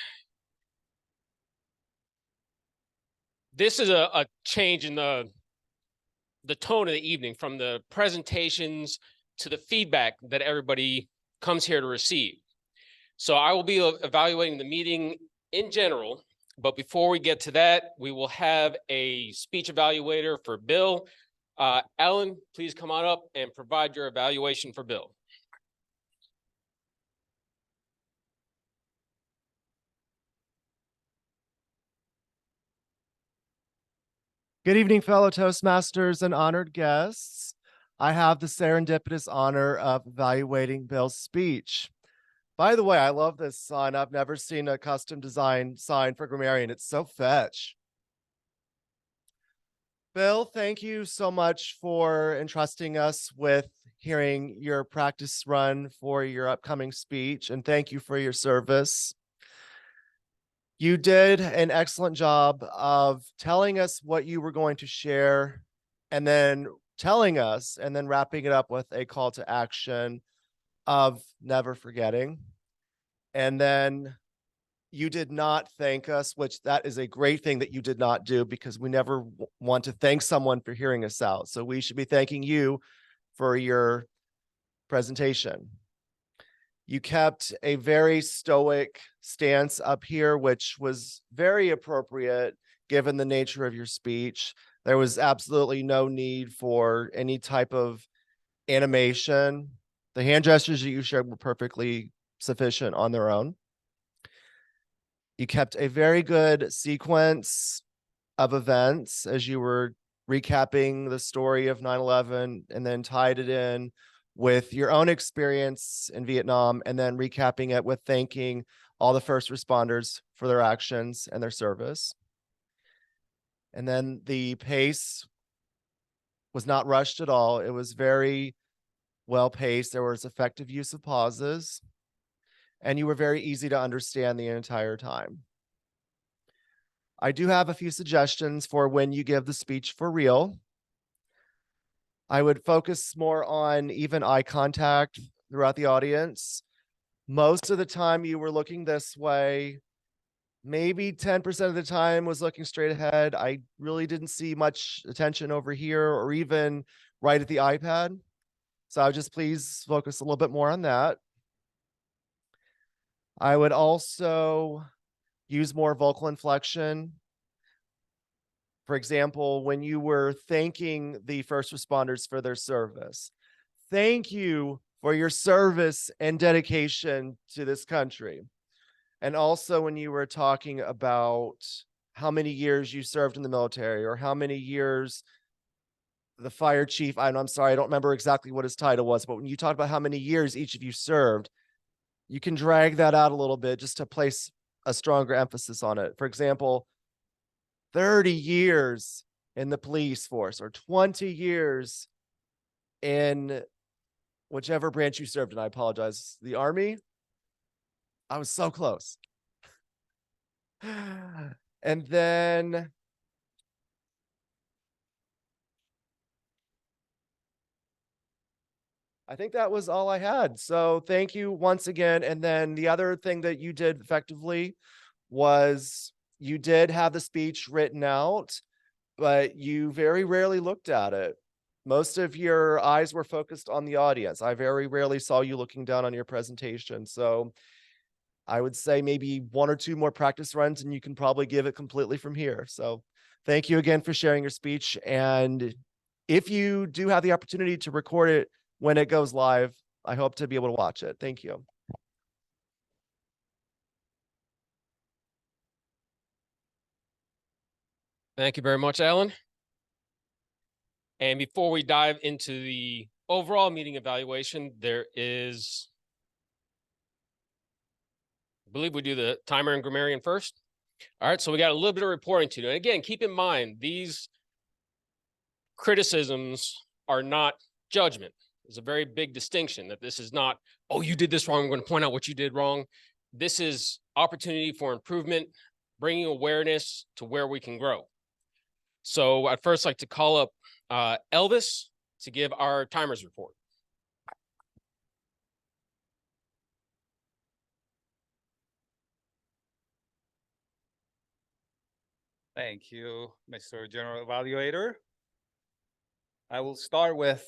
This is a change in the tone of the evening, from the presentations to the feedback that everybody comes here to receive. So I will be evaluating the meeting in general, but before we get to that, we will have a speech evaluator for Bill. Ellen, please come on up and provide your evaluation for Bill. Good evening, fellow Toastmasters and honored guests. I have the serendipitous honor of evaluating Bill's speech. By the way, I love this sign. I've never seen a custom design sign for grammarian. It's so fetch. Bill, thank you so much for entrusting us with hearing your practice run for your upcoming speech, and thank you for your service. You did an excellent job of telling us what you were going to share, and then telling us, and then wrapping it up with a call to action of never forgetting. And then you did not thank us, which that is a great thing that you did not do, because we never want to thank someone for hearing us out. So we should be thanking you for your presentation. You kept a very stoic stance up here, which was very appropriate given the nature of your speech. There was absolutely no need for any type of animation. The hand gestures that you shared were perfectly sufficient on their own. You kept a very good sequence of events as you were recapping the story of 9/11, and then tied it in with your own experience in Vietnam, and then recapping it with thanking all the first responders for their actions and their service. And then the pace was not rushed at all. It was very well paced. There was effective use of pauses, and you were very easy to understand the entire time. I do have a few suggestions for when you give the speech for real. I would focus more on even eye contact throughout the audience. Most of the time you were looking this way. Maybe 10% of the time was looking straight ahead. I really didn't see much attention over here or even right at the iPad. So I would just please focus a little bit more on that. I would also use more vocal inflection. For example, when you were thanking the first responders for their service, thank you for your service and dedication to this country. And also when you were talking about how many years you served in the military, or how many years the fire chief, I'm sorry, I don't remember exactly what his title was, but when you talked about how many years each of you served, you can drag that out a little bit just to place a stronger emphasis on it. For example, 30 years in the police force, or 20 years in whichever branch you served in. I apologize. The Army? I was so close. And then I think that was all I had. So thank you once again. And then the other thing that you did effectively was you did have the speech written out, but you very rarely looked at it. Most of your eyes were focused on the audience. I very rarely saw you looking down on your presentation. So I would say maybe one or two more practice runs and you can probably give it completely from here. So thank you again for sharing your speech. And if you do have the opportunity to record it when it goes live, I hope to be able to watch it. Thank you. Thank you very much, Alan. And before we dive into the overall meeting evaluation, there is, I believe we do the timer and grammarian first. All right, so we got a little bit of reporting to do. And again, keep in mind, these criticisms are not judgment. There's a very big distinction that this is not, oh, you did this wrong, I'm going to point out what you did wrong. This is opportunity for improvement, bringing awareness to where we can grow. So I'd first like to call up Elvis to give our timers report. Thank you, Mr. General Evaluator. I will start with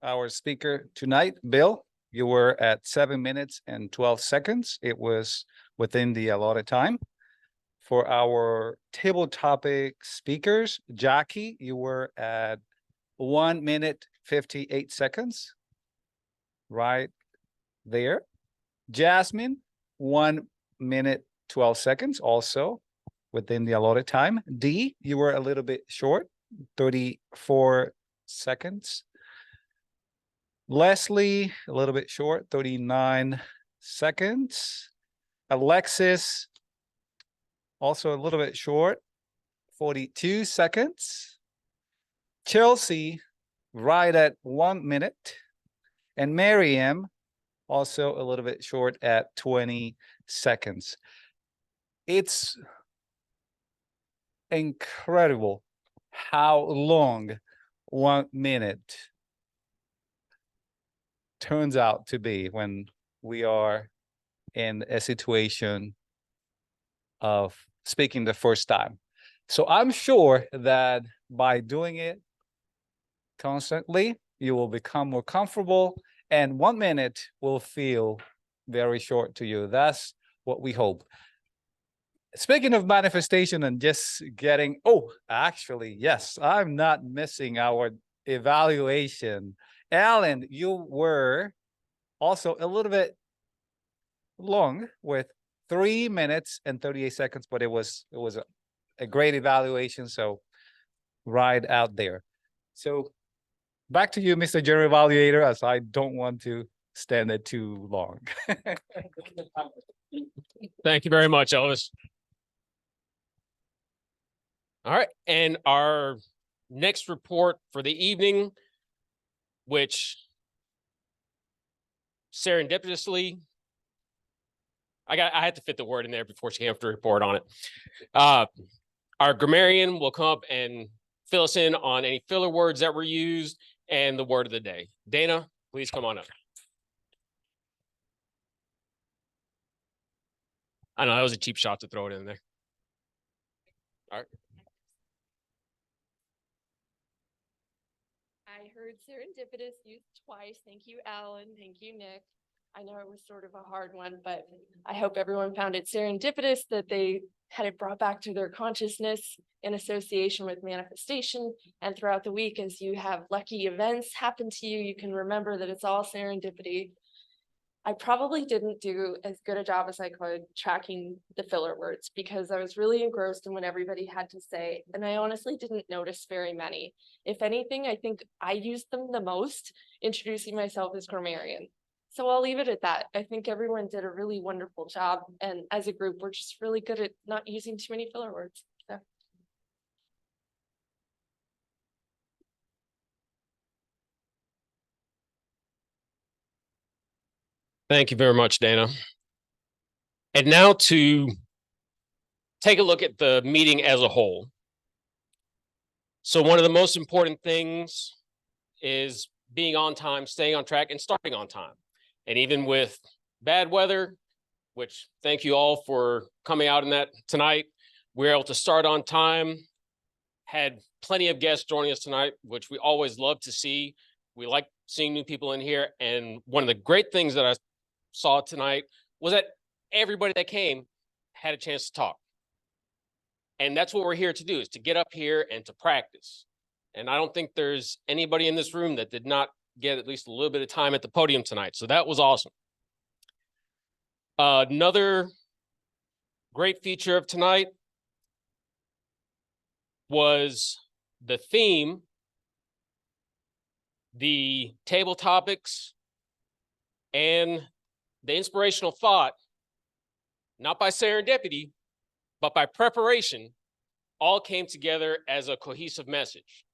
our speaker tonight, Bill. You were at 7 minutes and 12 seconds. It was within the allotted time. For our table topic speakers, Jackie, you were at 1 minute, 58 seconds. Right there. Jasmine, 1 minute, 12 seconds also within the allotted time. D, you were a little bit short, 34 seconds. Leslie, a little bit short, 39 seconds. Alexis, also a little bit short, 42 seconds. Chelsea, right at 1 minute. And Miriam, also a little bit short at 20 seconds. It's incredible how long 1 minute turns out to be when we are in a situation of speaking the first time. So I'm sure that by doing it constantly, you will become more comfortable and 1 minute will feel very short to you. That's what we hope. Speaking of manifestation and just getting, oh, actually, yes, I'm not missing our evaluation. Alan, you were also a little bit long with 3 minutes and 38 seconds, but it was a great evaluation. So right out there. So back to you, Mr. General Evaluator, as I don't want to stand it too long. Thank you very much, Elvis. All right, and our next report for the evening, which serendipitously, I had to fit the word in there before she came up to report on it. Our grammarian will come up and fill us in on any filler words that were used and the word of the day. Dana, please come on up. I know that was a cheap shot to throw it in there. All right. I heard serendipitous used twice. Thank you, Alan. Thank you, Nick. I know it was sort of a hard one, but I hope everyone found it serendipitous that they had it brought back to their consciousness in association with manifestation. And throughout the week, as you have lucky events happen to you, you can remember that it's all serendipity. I probably didn't do as good a job as I could tracking the filler words because I was really engrossed in what everybody had to say. And I honestly didn't notice very many. If anything, I think I used them the most introducing myself as grammarian. So I'll leave it at that. I think everyone did a really wonderful job. And as a group, we're just really good at not using too many filler words. So. Thank you very much, Dana. And now to take a look at the meeting as a whole. So one of the most important things is being on time, staying on track, and starting on time. And even with bad weather, which thank you all for coming out in that tonight, we were able to start on time, had plenty of guests joining us tonight, which we always love to see. We like seeing new people in here. And one of the great things that I saw tonight was that everybody that came had a chance to talk. And that's what we're here to do, is to get up here and to practice. And I don't think there's anybody in this room that did not get at least a little bit of time at the podium tonight. So that was awesome. Another great feature of tonight was the theme, the table topics, and the inspirational thought, not by serendipity, but by preparation, all came together as a cohesive message.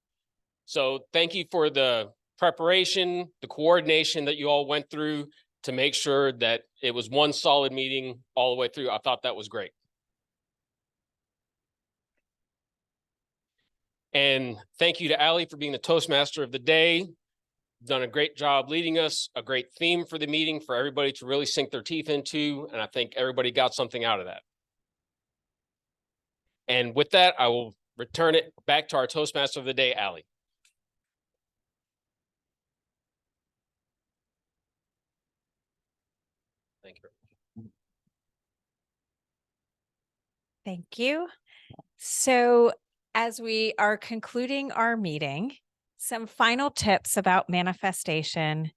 So thank you for the preparation, the coordination that you all went through to make sure that it was one solid meeting all the way through. I thought that was great. And thank you to Aly for being the Toastmaster of the day. Done a great job leading us, a great theme for the meeting for everybody to really sink their teeth into. And I think everybody got something out of that. And with that, I will return it back to our Toastmaster of the day, Aly. Thank you. Thank you. So as we are concluding our meeting, some final tips about manifestation.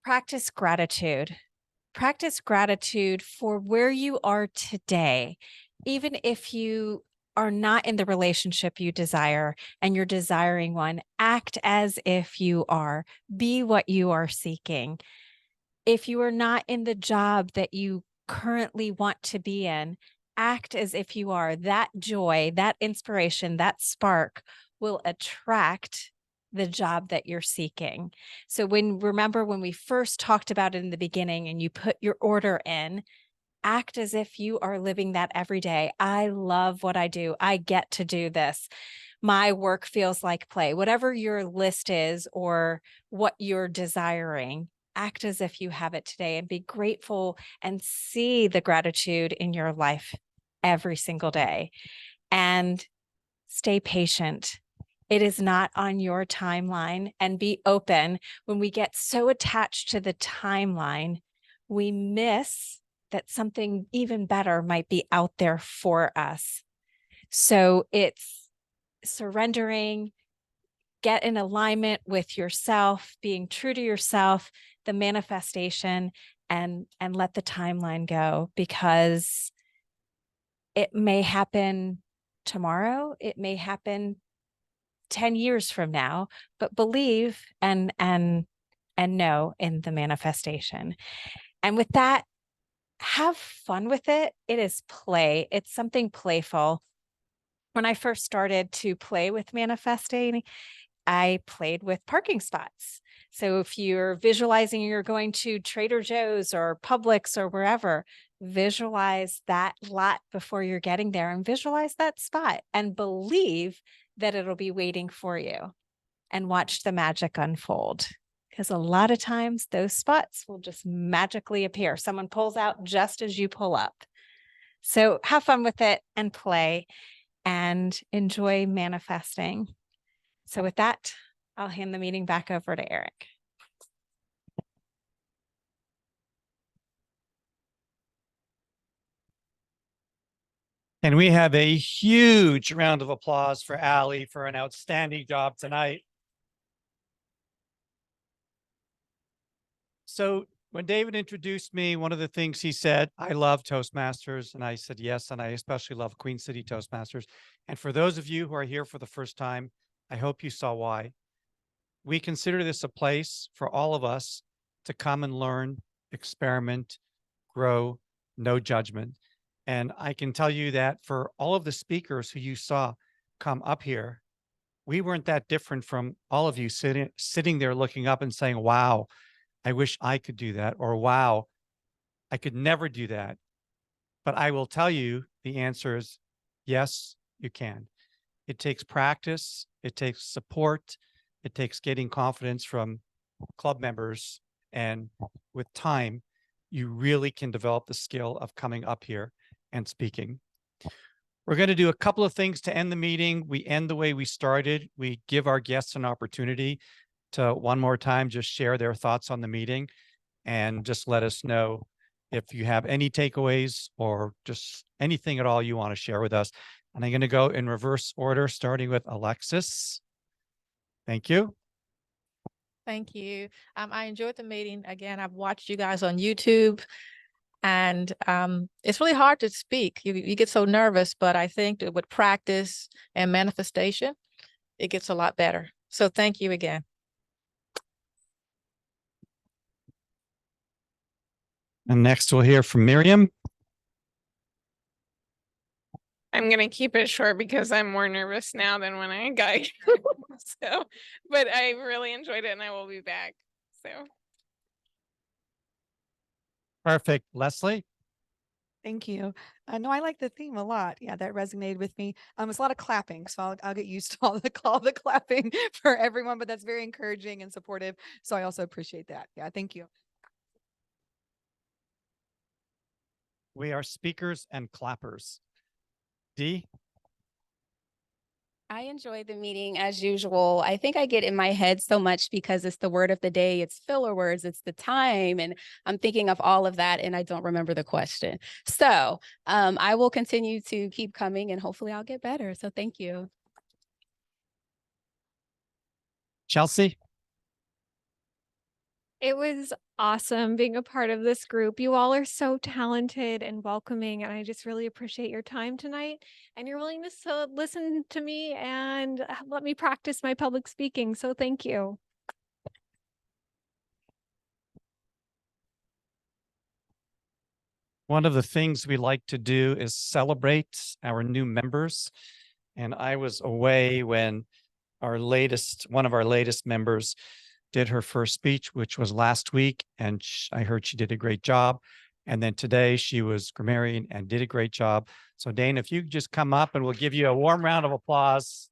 Practice gratitude. Practice gratitude for where you are today. even if you are not in the relationship you desire and you're desiring one, act as if you are. Be what you are seeking. If you are not in the job that you currently want to be in, act as if you are. That joy, that inspiration, that spark will attract the job that you're seeking. So remember when we first talked about it in the beginning and you put your order in, act as if you are living that every day. I love what I do. I get to do this. My work feels like play. Whatever your list is or what you're desiring, act as if you have it today and be grateful and see the gratitude in your life every single day. And stay patient. It is not on your timeline, and be open. When we get so attached to the timeline, we miss that something even better might be out there for us. So it's surrendering, get in alignment with yourself, being true to yourself, the manifestation, and let the timeline go, because it may happen tomorrow. It may happen 10 years from now, but believe and know in the manifestation. And with that, have fun with it. It is play. It's something playful. When I first started to play with manifesting, I played with parking spots. So if you're visualizing you're going to Trader Joe's or Publix or wherever, visualize that lot before you're getting there and visualize that spot and believe that it'll be waiting for you, and watch the magic unfold. Because a lot of times those spots will just magically appear. Someone pulls out just as you pull up. So have fun with it and play and enjoy manifesting. So with that, I'll hand the meeting back over to Eric. And we have a huge round of applause for Aly for an outstanding job tonight. So when David introduced me, one of the things he said, I love Toastmasters. And I said, yes, and I especially love Queen City Toastmasters. And for those of you who are here for the first time, I hope you saw why. We consider this a place for all of us to come and learn, experiment, grow, no judgment. And I can tell you that for all of the speakers who you saw come up here, we weren't that different from all of you sitting there looking up and saying, wow, I wish I could do that, or wow, I could never do that. But I will tell you the answer is yes, you can. It takes practice, it takes support, it takes getting confidence from club members. And with time, you really can develop the skill of coming up here and speaking. We're going to do a couple of things to end the meeting. We end the way we started. We give our guests an opportunity to one more time just share their thoughts on the meeting and just let us know if you have any takeaways or just anything at all you want to share with us. And I'm going to go in reverse order, starting with Alexis. Thank you. Thank you. I enjoyed the meeting. Again, I've watched you guys on YouTube, and it's really hard to speak. You get so nervous, but I think that with practice and manifestation, it gets a lot better. So thank you again. And next we'll hear from Miriam. I'm gonna keep it short because I'm more nervous now than when I got here. So, but I really enjoyed it and I will be back. So. Perfect. Leslie? Thank you. No, I like the theme a lot. Yeah, that resonated with me. It's a lot of clapping, so I'll get used to all the clapping for everyone, but that's very encouraging and supportive. So I also appreciate that. Yeah, thank you. We are speakers and clappers. Dee? I enjoyed the meeting as usual. I think I get in my head so much because it's the word of the day, it's filler words, it's the time, and I'm thinking of all of that and I don't remember the question. So I will continue to keep coming and hopefully I'll get better. So thank you. Chelsea? It was awesome being a part of this group. You all are so talented and welcoming, and I just really appreciate your time tonight and your willingness to listen to me and let me practice my public speaking. So thank you. One of the things we like to do is celebrate our new members. And I was away when one of our latest members did her first speech, which was last week. And I heard she did a great job. And then today she was grammarian and did a great job. So Dana, if you could just come up and we'll give you a warm round of applause.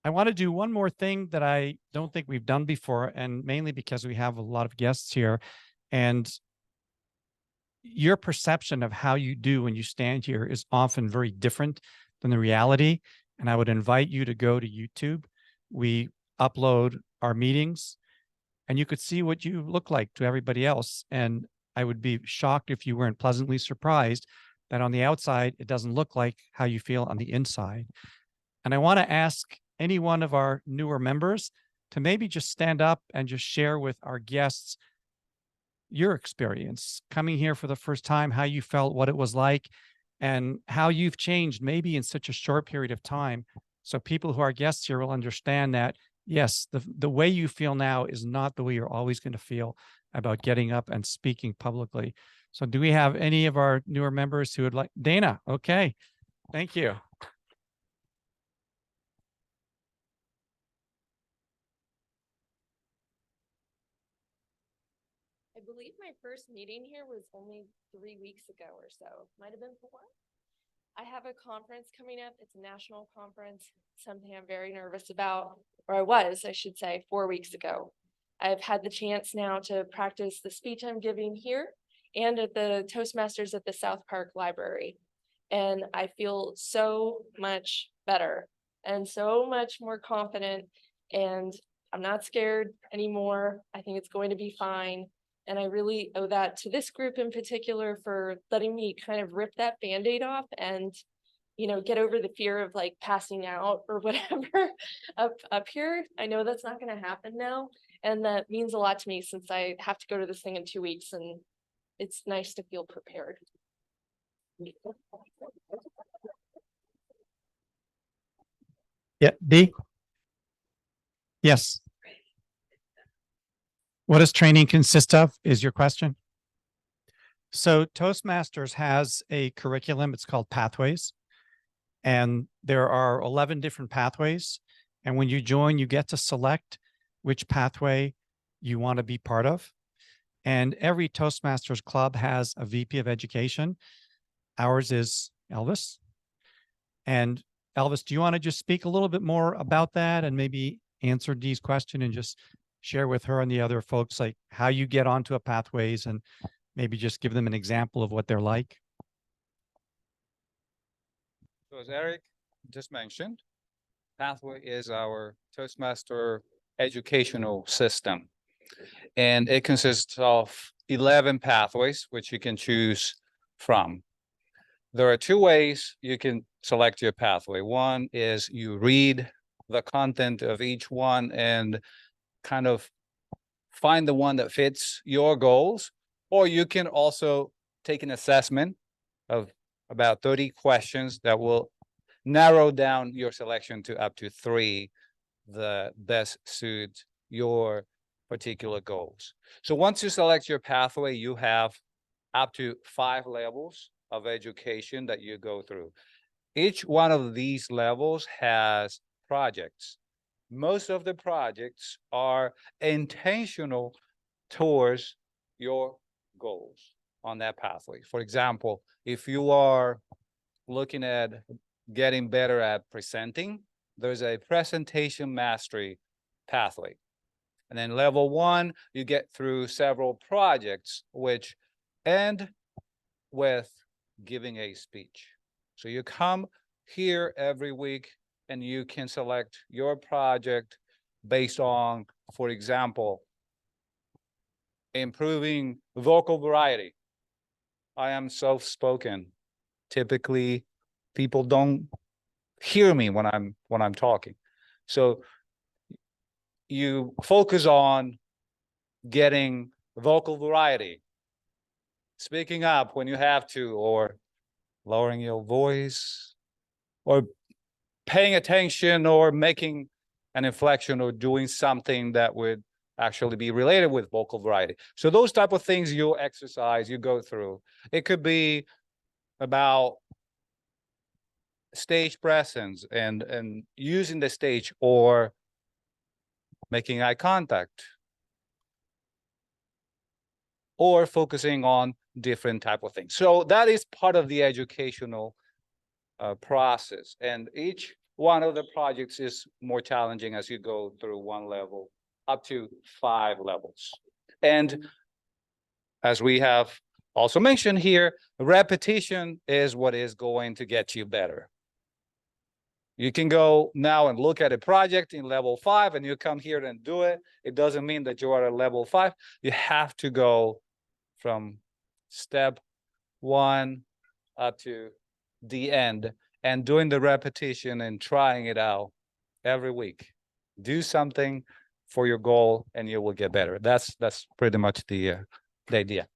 I want to do one more thing that I don't think we've done before, and mainly because we have a lot of guests here. And your perception of how you do when you stand here is often very different than the reality. And I would invite you to go to YouTube. We upload our meetings and you could see what you look like to everybody else. And I would be shocked if you weren't pleasantly surprised that on the outside, it doesn't look like how you feel on the inside. And I want to ask any one of our newer members to maybe just stand up and just share with our guests your experience coming here for the first time, how you felt, what it was like, and how you've changed maybe in such a short period of time. So people who are guests here will understand that, yes, the way you feel now is not the way you're always going to feel about getting up and speaking publicly. So do we have any of our newer members who would like? Dana, okay. Thank you. I believe my first meeting here was only 3 weeks ago or so. Might have been 4. I have a conference coming up. It's a national conference, something I'm very nervous about, or I should say, 4 weeks ago. I've had the chance now to practice the speech I'm giving here and at the Toastmasters at the South Park Library. And I feel so much better and so much more confident, and I'm not scared anymore. I think it's going to be fine. And I really owe that to this group in particular for letting me kind of rip that Band-Aid off and, you know, get over the fear of like passing out or whatever up here. I know that's not going to happen now. And that means a lot to me since I have to go to this thing in 2 weeks, and it's nice to feel prepared. Yeah, D? Yes. What does training consist of, is your question? So Toastmasters has a curriculum. It's called Pathways. And there are 11 different pathways. And when you join, you get to select which pathway you want to be part of. And every Toastmasters club has a VP of education. Ours is Elvis. And Elvis, do you want to just speak a little bit more about that and maybe answer Dee's question and just share with her and the other folks like how you get onto a pathways and maybe just give them an example of what they're like? So as Eric just mentioned, Pathway is our Toastmaster educational system. And it consists of 11 pathways, which you can choose from. There are 2 ways you can select your pathway. One is you read the content of each one and kind of find the one that fits your goals, or you can also take an assessment of about 30 questions that will narrow down your selection to up to 3 that best suit your particular goals. So once you select your pathway, you have up to 5 levels of education that you go through. Each one of these levels has projects. Most of the projects are intentional towards your goals on that pathway. For example, if you are looking at getting better at presenting, there's a presentation mastery pathway. And then level 1, you get through several projects which end with giving a speech. So you come here every week and you can select your project based on, for example, improving vocal variety. I am soft-spoken. Typically, People don't hear me when I'm talking. So you focus on getting vocal variety, speaking up when you have to, or lowering your voice, or paying attention, or making an inflection, or doing something that would actually be related with vocal variety. So those type of things you exercise, you go through. It could be about stage presence and using the stage, or making eye contact, or focusing on different type of things. So that is part of the educational process. And each one of the projects is more challenging as you go through one level up to 5 levels. And as we have also mentioned here, repetition is what is going to get you better. You can go now and look at a project in level 5 and you come here and do it. It doesn't mean that you are at level 5. You have to go from step 1 up to the end and doing the repetition and trying it out every week. Do something for your goal and you will get better. That's pretty much the idea.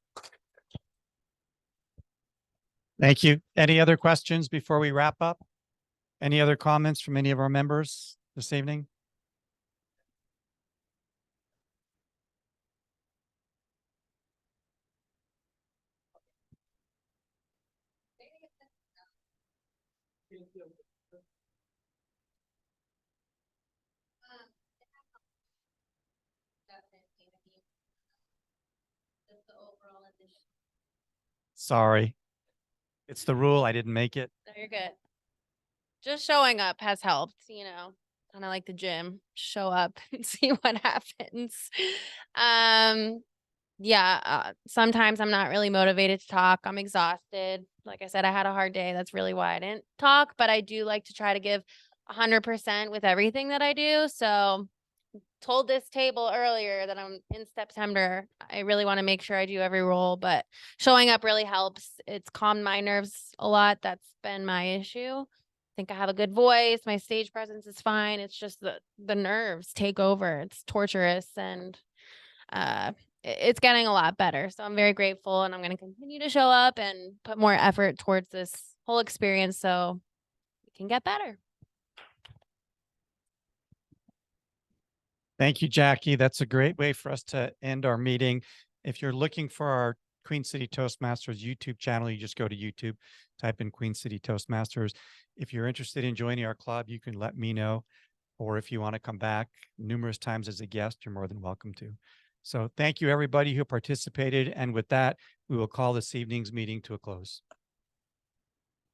Thank you. Any other questions before we wrap up? Any other comments from any of our members this evening? Sorry. It's the rule. I didn't make it. No, you're good. Just showing up has helped, you know, kind of like the gym. Show up and see what happens. Sometimes I'm not really motivated to talk. I'm exhausted. Like I said, I had a hard day. That's really why I didn't talk, but I do like to try to give 100% with everything that I do. So told this table earlier that I'm in September. I really want to make sure I do every role, but showing up really helps. It's calmed my nerves a lot. That's been my issue. I think I have a good voice. My stage presence is fine. It's just the nerves take over. It's torturous, and it's getting a lot better. So I'm very grateful, and I'm going to continue to show up and put more effort towards this whole experience so we can get better. Thank you, Jackie. That's a great way for us to end our meeting. If you're looking for our Queen City Toastmasters YouTube channel, you just go to YouTube, type in Queen City Toastmasters. If you're interested in joining our club, you can let me know. Or if you want to come back numerous times as a guest, you're more than welcome to. So thank you, everybody who participated. And with that, we will call this evening's meeting to a close.